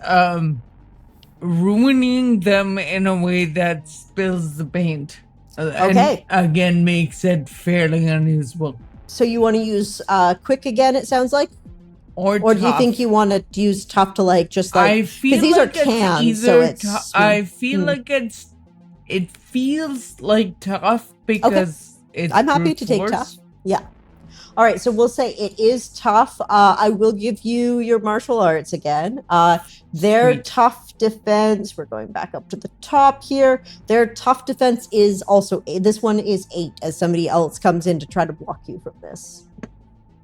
ruining them in a way that spills the paint. Okay. And again, makes it fairly unusable. So you want to use quick again, it sounds like? Or do you think you want to use tough to like just like, I feel these like are cans, so it's I feel like it feels like tough because I'm happy to take tough. Yeah. All right. So we'll say it is tough. I will give you your martial arts again. Their tough defense, we're going back up to the top here. Their tough defense is also, this one is 8 as somebody else comes in to try to block you from this.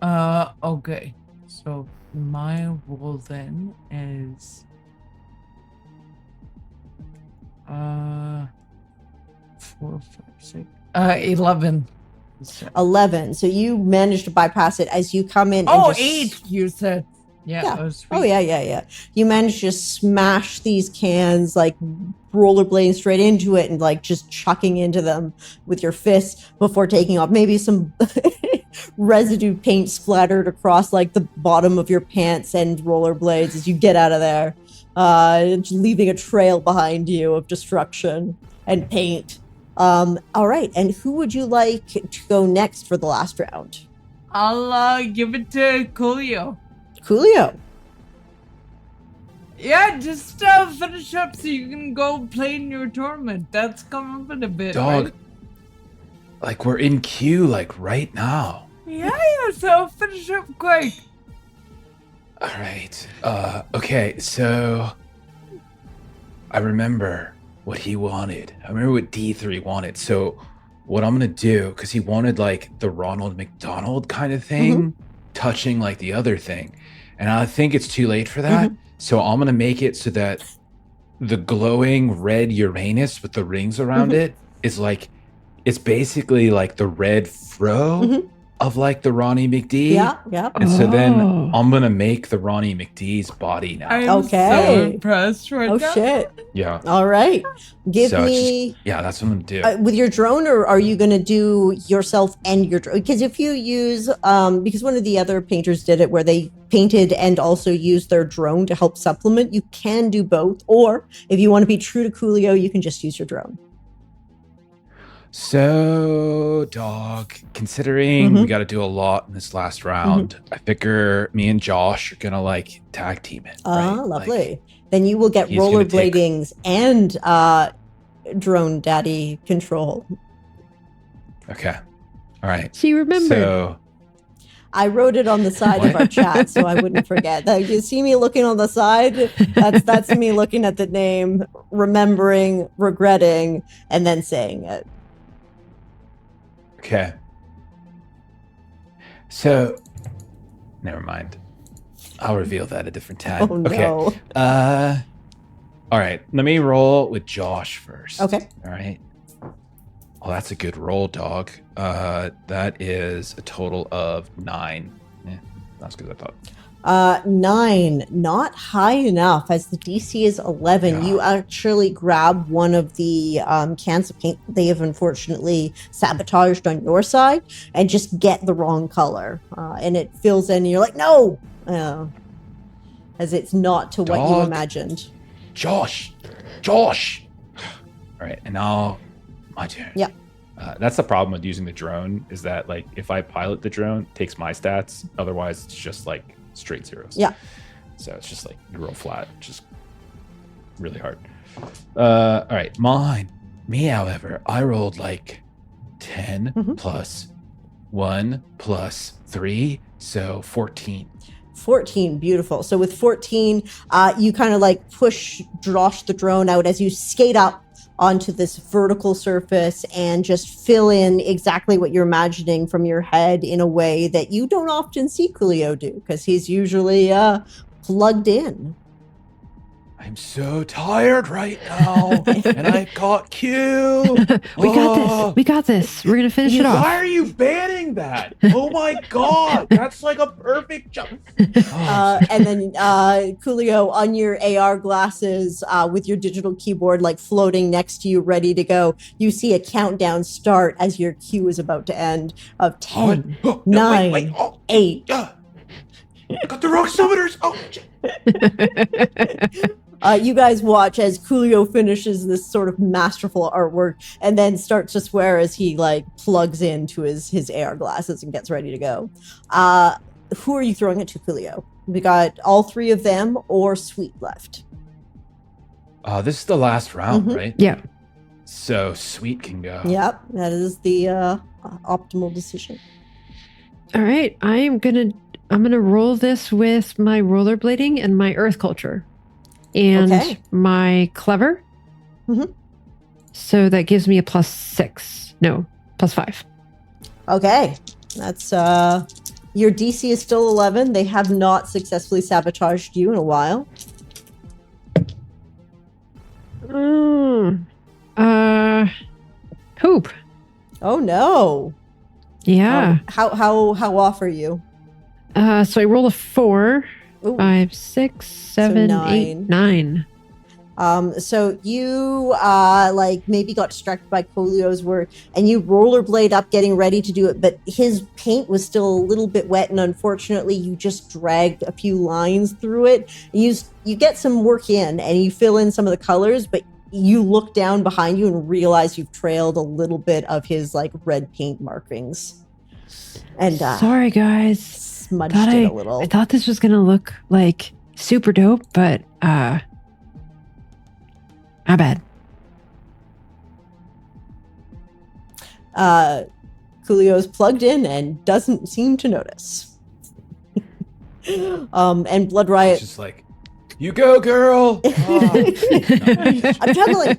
Okay. So my roll then is 4, 5, 6. 11. 11. So you managed to bypass it as you come in. And 8, you said. Yeah. Yeah. You managed to smash these cans, like rollerblading straight into it and like just chucking into them with your fists before taking off. Maybe some residue paint splattered across like the bottom of your pants and rollerblades as you get out of there, leaving a trail behind you of destruction and paint. All right, and who would you like to go next for the last round? I'll give it to Coolio. Coolio. Yeah, just finish up so you can go play in your tournament. That's coming up in a bit, Dog, right? like we're in queue like right now. Yeah, so finish up quick. All right. Okay, so I remember what he wanted. I remember what D3 wanted. So what I'm gonna do, because he wanted like the Ronald McDonald kind of thing, touching like the other thing. And I think it's too late for that. So I'm gonna make it so that the glowing red Uranus with the rings around it is like, it's basically like the red fro of like the Ronnie McD. Yeah. And so then I'm gonna make the Ronnie McD's body now. I'm so impressed right now. Oh shit. Yeah. All right. Give me. Yeah, that's what I'm gonna do. With your drone, or are you gonna do yourself and your drone? Because if you use, because one of the other painters did it where they painted and also used their drone to help supplement. You can do both, or if you want to be true to Coolio, you can just use your drone. So, dog, considering we got to do a lot in this last round, I figure me and Josh are gonna like tag team it. Right? Lovely. Like, then you will get he's gonna rollerbladings and drone daddy control. Okay. All right. She remembered. So, I wrote it on the side of our chat so I wouldn't forget. You see me looking on the side? That's me looking at the name, remembering, regretting, and then saying it. okay. So, never mind. I'll reveal that a different time. Oh, no. Okay. All right. Let me roll with Josh first. Okay. All right. Well, that's a good roll, dog. That is a total of 9. Yeah, not as good as I thought. 9, not high enough, as the DC is 11. Yeah. You actually grab one of the cans of paint they have unfortunately sabotaged on your side and just get the wrong color. And it fills in and you're like, no! As it's not to what you imagined. Josh! All right, and now my turn. Yeah. That's the problem with using the drone, is that like if I pilot the drone, it takes my stats. Otherwise, it's just like straight zeros. Yeah. So it's just like you roll flat, just really hard. All right, mine. Me, however, I rolled like 10 plus 1 plus 3, so 14. 14, beautiful. So with 14, you kind of like push Josh the drone out as you skate up onto this vertical surface and just fill in exactly what you're imagining from your head in a way that you don't often see Coolio do, because he's usually plugged in. I'm so tired right now, and I've got Q. We got this. We're gonna finish it off. Why are you banning that? Oh my god, that's like a perfect jump. And then Coolio, on your AR glasses with your digital keyboard like floating next to you, ready to go, you see a countdown start as your queue is about to end of 10, 9, 8. I got the wrong summoners. Oh, you guys watch as Coolio finishes this sort of masterful artwork and then starts to swear as he like plugs into his AR glasses and gets ready to go. Who are you throwing it to, Coolio? We got all 3 of them or Sweet left. This is the last round, right? Yeah. So Sweet can go. Yep, that is the optimal decision. All right. I'm gonna roll this with my rollerblading and my earth culture. And my clever. So that gives me a +6. No, +5. Okay. That's your DC is still 11. They have not successfully sabotaged you in a while. Hoop. Oh no. Yeah. How off are you? So I roll a 4. Ooh. 5, 6, 7, 8, 9. So you like maybe got distracted by Coolio's work and you rollerblade up getting ready to do it, but his paint was still a little bit wet, and unfortunately you just dragged a few lines through it. You get some work in and you fill in some of the colors, but you look down behind you and realize you've trailed a little bit of his like red paint markings. And sorry guys. Smudged it a little. I thought this was gonna look like super dope, but not bad. Coolio's plugged in and doesn't seem to notice. And Blood Riot It's just like, you go, girl. I'm jungling.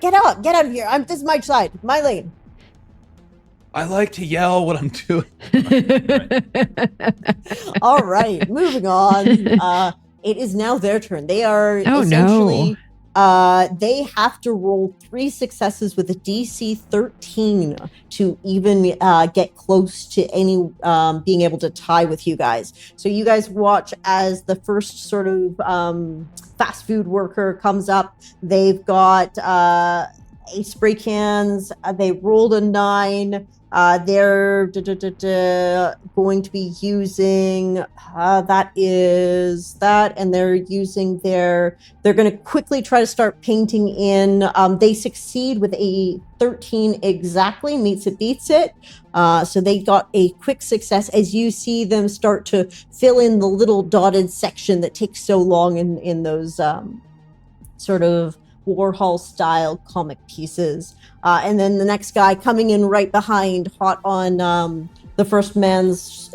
Get out of here. This is my side, my lane. I like to yell what I'm doing. All right, moving on. It is now their turn. They are essentially they have to roll 3 successes with a DC 13 to even get close to any being able to tie with you guys. So you guys watch as the first sort of fast food worker comes up. They've got 8 spray cans. They rolled a 9. They're going to be using that is that, and they're using they're going to quickly try to start painting in. They succeed with a 13 exactly, meets it, beats it. So they got a quick success as you see them start to fill in the little dotted section that takes so long in those sort of Warhol style comic pieces. And then the next guy coming in right behind, hot on the first one's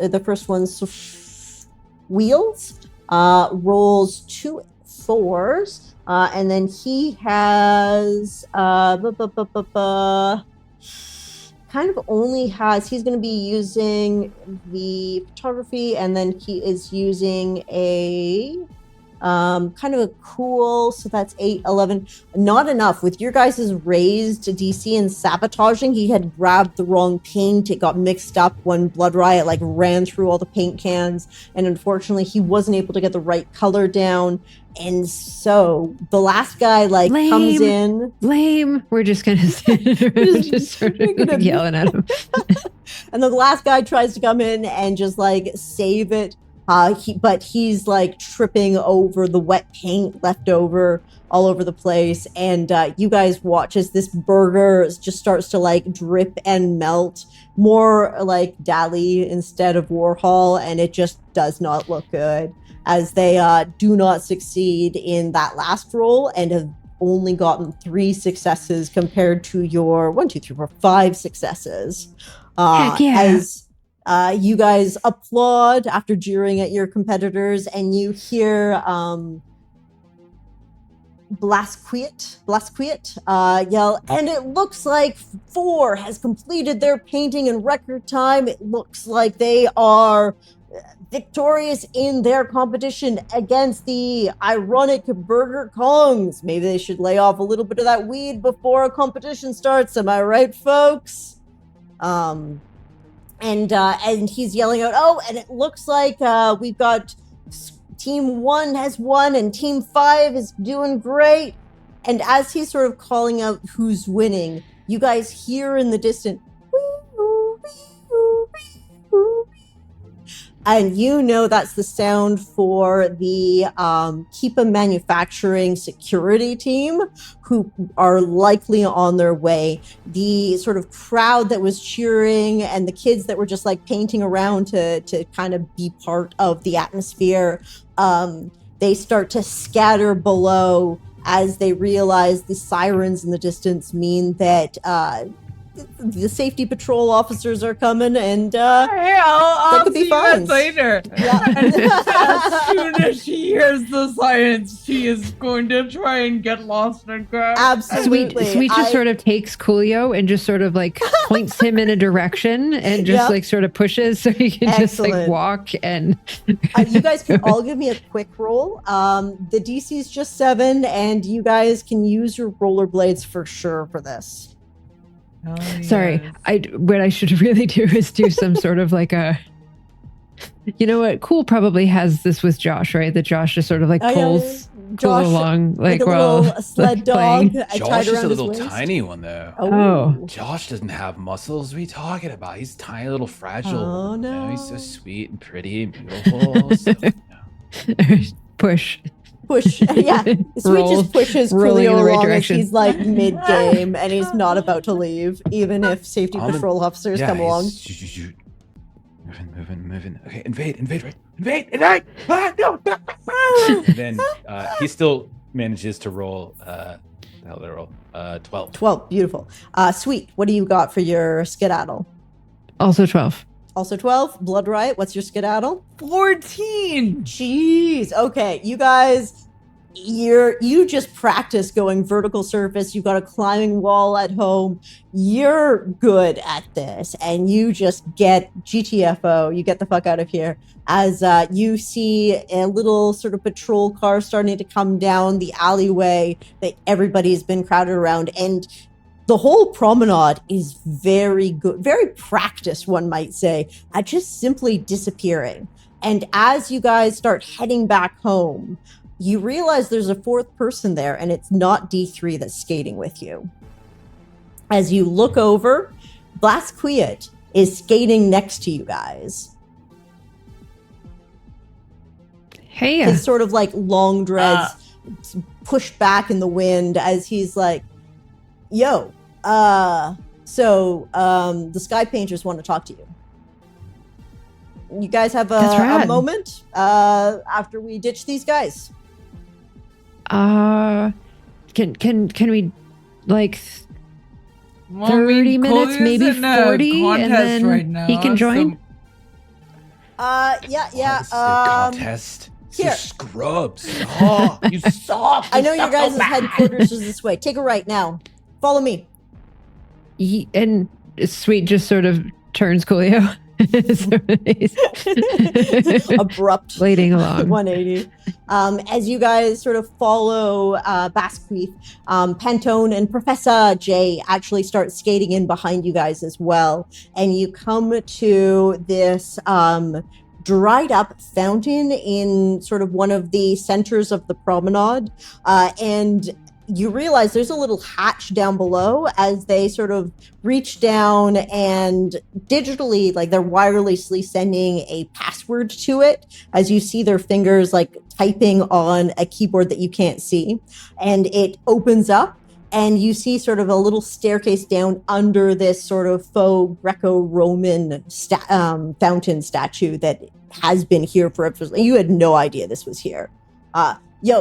wheels, rolls 2 4s, and then he has kind of only has, he's going to be using the photography, and then he is using a kind of a cool, so that's 8, 11, not enough. With your guys' raised DC and sabotaging, he had grabbed the wrong paint. It got mixed up when Blood Riot like ran through all the paint cans, and unfortunately he wasn't able to get the right color down. And so the last guy comes in. Lame. We're just gonna sit around just sort of yelling at him. And the last guy tries to come in and just save it. But he's tripping over the wet paint left over all over the place. And you guys watch as this burger just starts to drip and melt, more like Dali instead of Warhol. And it just does not look good, as they do not succeed in that last roll and have only gotten 3 successes compared to your 5 successes. Heck yeah. As you guys applaud after jeering at your competitors, and you hear Blasquiet yell, and it looks like 4 has completed their painting in record time. It looks like they are victorious in their competition against the ironic Burger Kongs. Maybe they should lay off a little bit of that weed before a competition starts. Am I right, folks? And he's yelling out, oh, and it looks like we've got Team 1 has won and Team 5 is doing great. And as he's sort of calling out who's winning, you guys hear in the distance, and you know that's the sound for the Keepa Manufacturing security team, who are likely on their way. The sort of crowd that was cheering and the kids that were just painting around to kind of be part of the atmosphere, they start to scatter below as they realize the sirens in the distance mean that the safety patrol officers are coming, and I'll could be see fine you later. Yeah. As soon as she hears the sirens, she is going to try and get lost and grab. Absolutely. Sweet just sort of takes Coolio and just sort of points him in a direction and just sort of pushes so he can just walk. And you guys can all give me a quick roll. The DC is just 7, and you guys can use your rollerblades for sure for this. Oh, sorry, yes. What I should really do is do some sort of you know what? Cool probably has this with Josh, right? That Josh just sort of pulls Josh, along a sled dog. Josh is a little tiny one though. Oh. Josh doesn't have muscles. What are you talking about? He's tiny, little fragile. Oh no. He's so sweet and pretty and beautiful. So, Push. Yeah. Sweet just pushes Coolio along as he's mid-game and he's not about to leave, even if safety patrol officers come along. Moving. Okay, invade, right? Invade! Ah, no! And then he still manages to roll. How did I roll? 12. 12, beautiful. Sweet. What do you got for your skedaddle? Also 12. Also 12. Blood Riot. What's your skedaddle? 14. Jeez. Okay, you guys. You just practice going vertical surface. You've got a climbing wall at home. You're good at this, and you just get GTFO. You get the fuck out of here. As you see a little sort of patrol car starting to come down the alleyway that everybody's been crowded around, and the whole promenade is very good, very practiced, one might say, at just simply disappearing. And as you guys start heading back home, you realize there's a fourth person there, and it's not D3 that's skating with you. As you look over, Blasquiet is skating next to you guys. Hey. His sort of like long dreads pushed back in the wind as he's like, yo, so the Sky Painters want to talk to you. You guys have a moment after we ditch these guys. Can we like 30 minutes, maybe 40, and then right now, he can join? Yeah. Contest. Here. Scrubs. Oh, you suck. I know your guys' headquarters is this way. Take a right now. Follow me. And Sweet just sort of turns Coolio. Abrupt blading along 180. As you guys sort of follow Basquith, Pantone and Professor J actually start skating in behind you guys as well, and you come to this dried up fountain in sort of one of the centers of the promenade, and you realize there's a little hatch down below as they sort of reach down and digitally, like they're wirelessly sending a password to it as you see their fingers like typing on a keyboard that you can't see. And it opens up and you see sort of a little staircase down under this sort of faux Greco-Roman fountain statue that has been here forever. You had no idea this was here.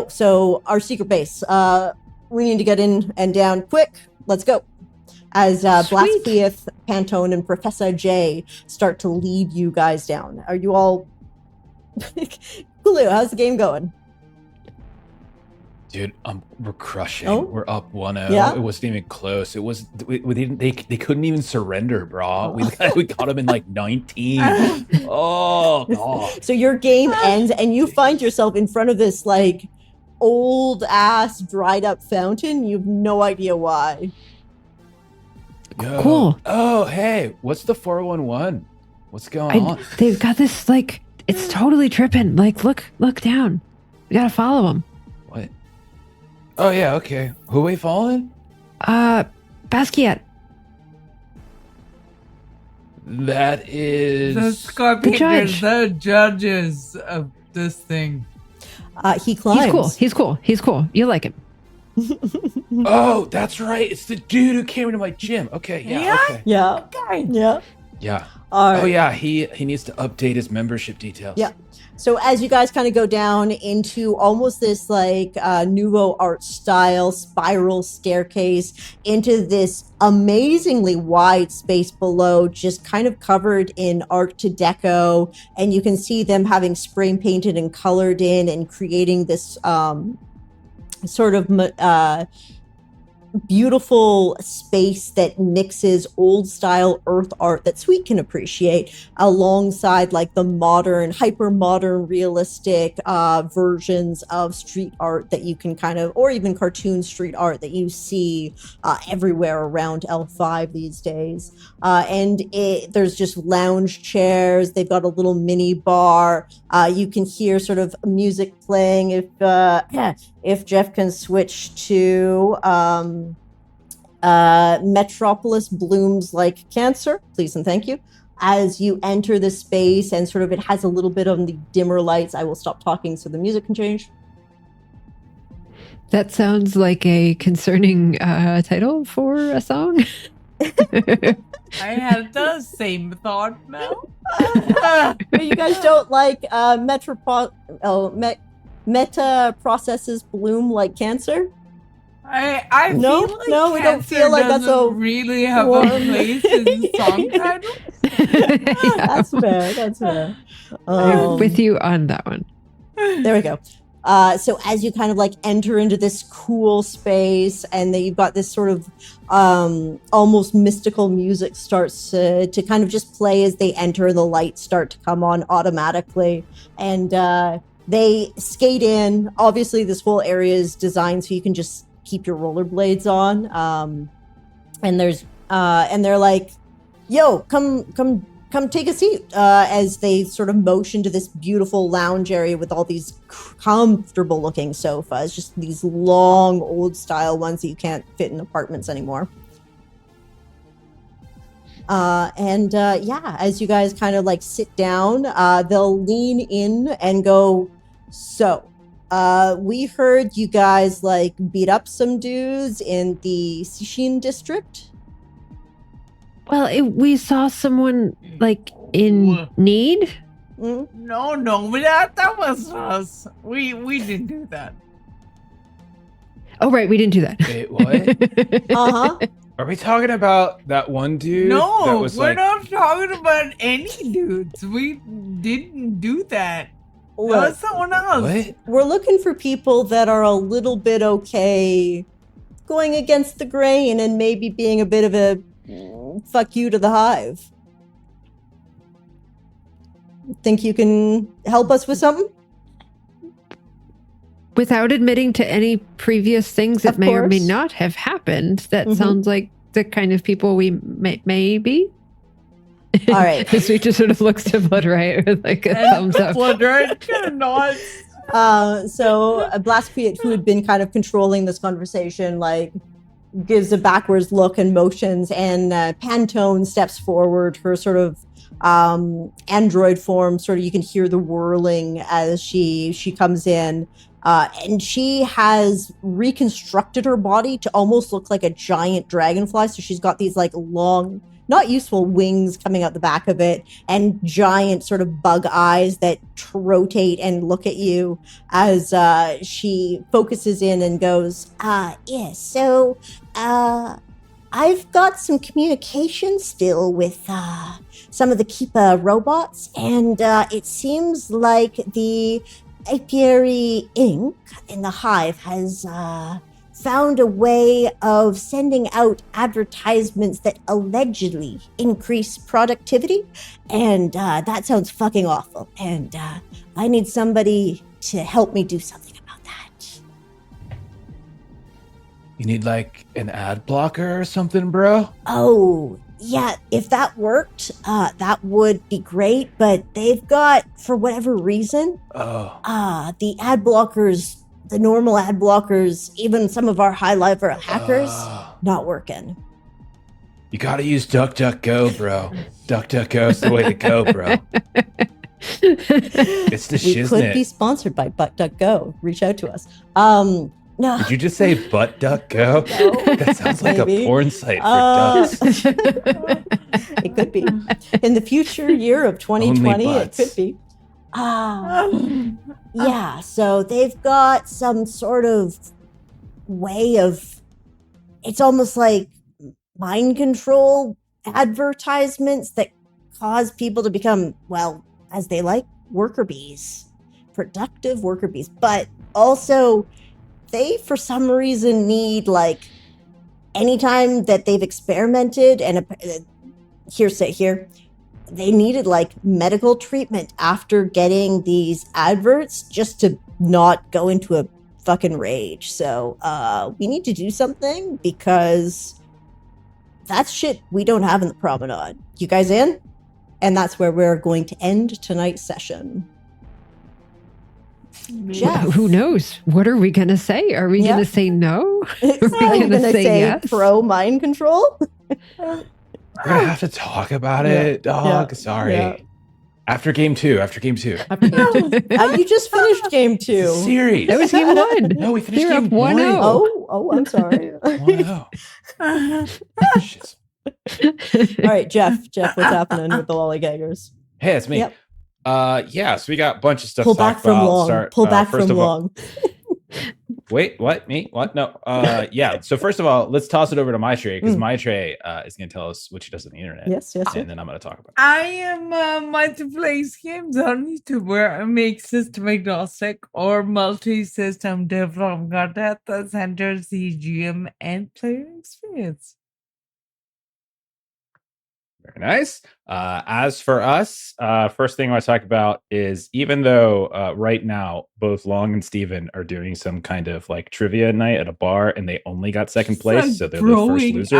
So our secret base, we need to get in and down quick. Let's go. As Blasquieth, Pantone, and Professor J start to lead you guys down. Are you all... Coolio, how's the game going? Dude, we're crushing. Oh? We're up 1-0. Yeah? It wasn't even close. It was they couldn't even surrender, bro. We got them in like 19. Oh god. So your game ends and you find yourself in front of this like old ass dried up fountain. You have no idea why. Yo. Cool. Oh, hey, what's the 411? What's going on? They've got this like it's totally tripping. Like look down. We gotta follow them. What? Oh yeah, okay. Who are we following? Basquiat. That is The Sky Painters, the judges of this thing. He climbs. He's cool. You like him. Oh, that's right. It's the dude who came into my gym. Okay, yeah. Okay. Yeah. Yeah. Yeah. All right. Oh yeah, he needs to update his membership details. Yeah. So as you guys kind of go down into almost this like Nouveau art style spiral staircase into this amazingly wide space below, just kind of covered in Art Deco, and you can see them having spray painted and colored in and creating this sort of beautiful space that mixes old style earth art that Sweet can appreciate alongside like the modern, hyper modern, realistic versions of street art that you can kind of, or even cartoon street art that you see everywhere around L5 these days. And there's just lounge chairs. They've got a little mini bar. You can hear sort of music playing if Jeff can switch to Metropolis Blooms Like Cancer, please and thank you. As you enter the space and sort of it has a little bit of the dimmer lights, I will stop talking so the music can change. That sounds like a concerning title for a song. I had the same thought, Mel. But you guys don't like meta processes bloom like cancer? I No, feel like no, we don't feel like that's a really have warm- a place in song titles. Yeah, That's fair. That's fair. I'm with you on that one. There we go. So as you kind of like enter into this cool space, and then you've got this sort of almost mystical music starts to kind of just play as they enter. The lights start to come on automatically, and they skate in. Obviously, this whole area is designed so you can just keep your rollerblades on. And they're like, "Yo, come take a seat," as they sort of motion to this beautiful lounge area with all these comfortable looking sofas, just these long old style ones that you can't fit in apartments anymore. As you guys kind of like sit down, they'll lean in and go, "So, we heard you guys like beat up some dudes in the Sishin district." Well, we saw someone like in need. No, that was us. We didn't do that. Oh, right, we didn't do that. Wait, what? Uh-huh. Are we talking about that one dude? that No, was we're like, not talking about any dudes. We didn't do that. That Look, was someone else. What? we're looking for people that are a little bit okay going against the grain and maybe being a bit of a fuck you to the hive. Think you can help us with something? Without admitting to any previous things that Of may or may course. not have happened, that Mhm. sounds like the kind of people we may be. All right. Sweet just sort of looks to Blood Riot with like a thumbs up. Blood Riot kind of nods. So Blaskfiat, who had been kind of controlling this conversation, like gives a backwards look and motions, and Pantone steps forward, her sort of android form, sort of you can hear the whirling as she comes in, and she has reconstructed her body to almost look like a giant dragonfly. So she's got these like long, not useful wings coming out the back of it, and giant sort of bug eyes that rotate and look at you as she focuses in and goes, yes, so I've got some communication still with some of the Keepa robots, and it seems like the Apiary Inc. in the Hive has found a way of sending out advertisements that allegedly increase productivity, and that sounds fucking awful, and I need somebody to help me do something about that. You need like an ad blocker or something, bro? Oh, yeah, if that worked, that would be great, but they've got, for whatever reason, the ad blockers, the normal ad blockers, even some of our high level hackers, not working. You gotta use DuckDuckGo, bro. DuckDuckGo's the way to go, bro. It's the We could be shiznit. sponsored by ButtDuckGo. Reach out to us. No. Did you just say ButtDuckGo? No, That sounds like maybe. a porn site for ducks. It could be. In the future year of 2020, it butts. could be. Yeah, so they've got some sort of way of, it's almost like mind control advertisements that cause people to become, well, as they like, worker bees, productive worker bees. But also, they, for some reason, need, like, anytime that they've experimented, and hearsay here, they needed like medical treatment after getting these adverts just to not go into a fucking rage. So we need to do something, because that's shit we don't have in the Promenade. You guys in? And that's where we're going to end tonight's session. Jeff. Who knows? What are we going to say? Are we Yeah. going to say no? Are you gonna gonna say say yes? pro mind control? We're gonna have to talk about it, dog. Yeah. Sorry. Yeah. After game two. After game two. You just finished game It's a two. series. That was game one. No, we finished You're up game one. 1-0. Oh, I'm sorry. 1-0. Shit. All right, Jeff, what's happening with the Lollygaggers? Hey, it's me. Yep. So we got a bunch of stuff Pull to talk back from about. long. Pull back from long. Wait, what? Me? What? No. Yeah. So first of all, let's toss it over to Maitreyi because Maitreyi is going to tell us what she does on the internet. Yes. And then I'm going to talk about it. I am a multi-plays games on YouTube where I make system agnostic or multi-system development content that centers the GM and player experience. Very nice. As for us, first thing I want to talk about is even though right now both Long and Steven are doing some kind of like trivia night at a bar and they only got second place, so they're the first losers.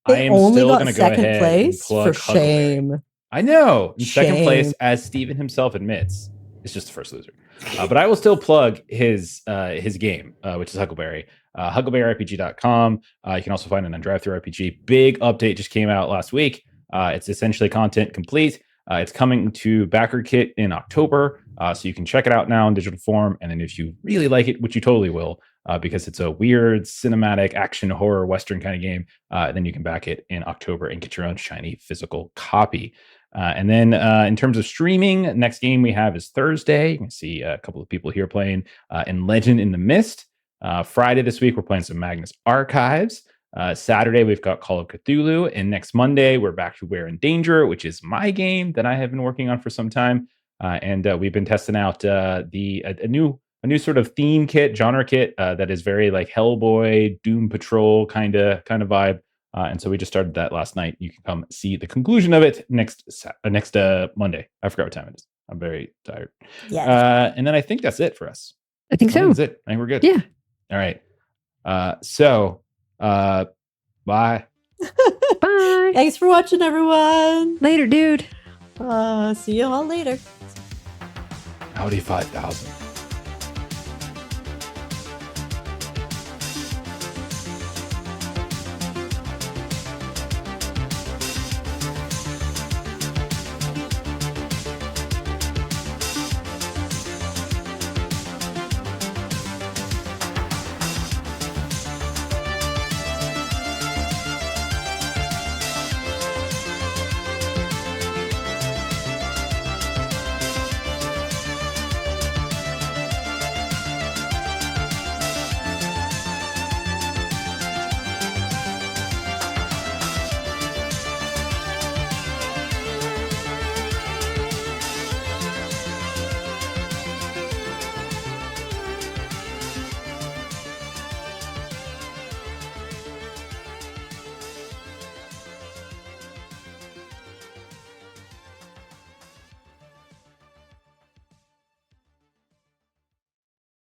I am still going to go ahead and plug for shame. I know. In second place, as Steven himself admits, is just the first loser. But I will still plug his game, which is Huckleberry. HuckleberryRPG.com. You can also find it on DriveThruRPG. Big update just came out last week. It's essentially content complete. It's coming to Backer Kit in October, so you can check it out now in digital form. And then if you really like it, which you totally will, because it's a weird cinematic action horror Western kind of game, then you can back it in October and get your own shiny physical copy. And then in terms of streaming, next game we have is Thursday. You can see a couple of people here playing in Legend in the Mist. Friday this week, we're playing some Magnus Archives. Saturday, we've got Call of Cthulhu. And next Monday, we're back to We're in Danger, which is my game that I have been working on for some time. And we've been testing out a new sort of theme kit, genre kit that is very like Hellboy, Doom Patrol kind of vibe. And so we just started that last night. You can come see the conclusion of it next Monday. I forgot what time it is. I'm very tired. Yeah. And then I think that's it for us. I think so. That's it. I think we're good. Yeah. All right. Bye. Bye. Thanks for watching, everyone. Later, dude. See you all later. Audi 5000.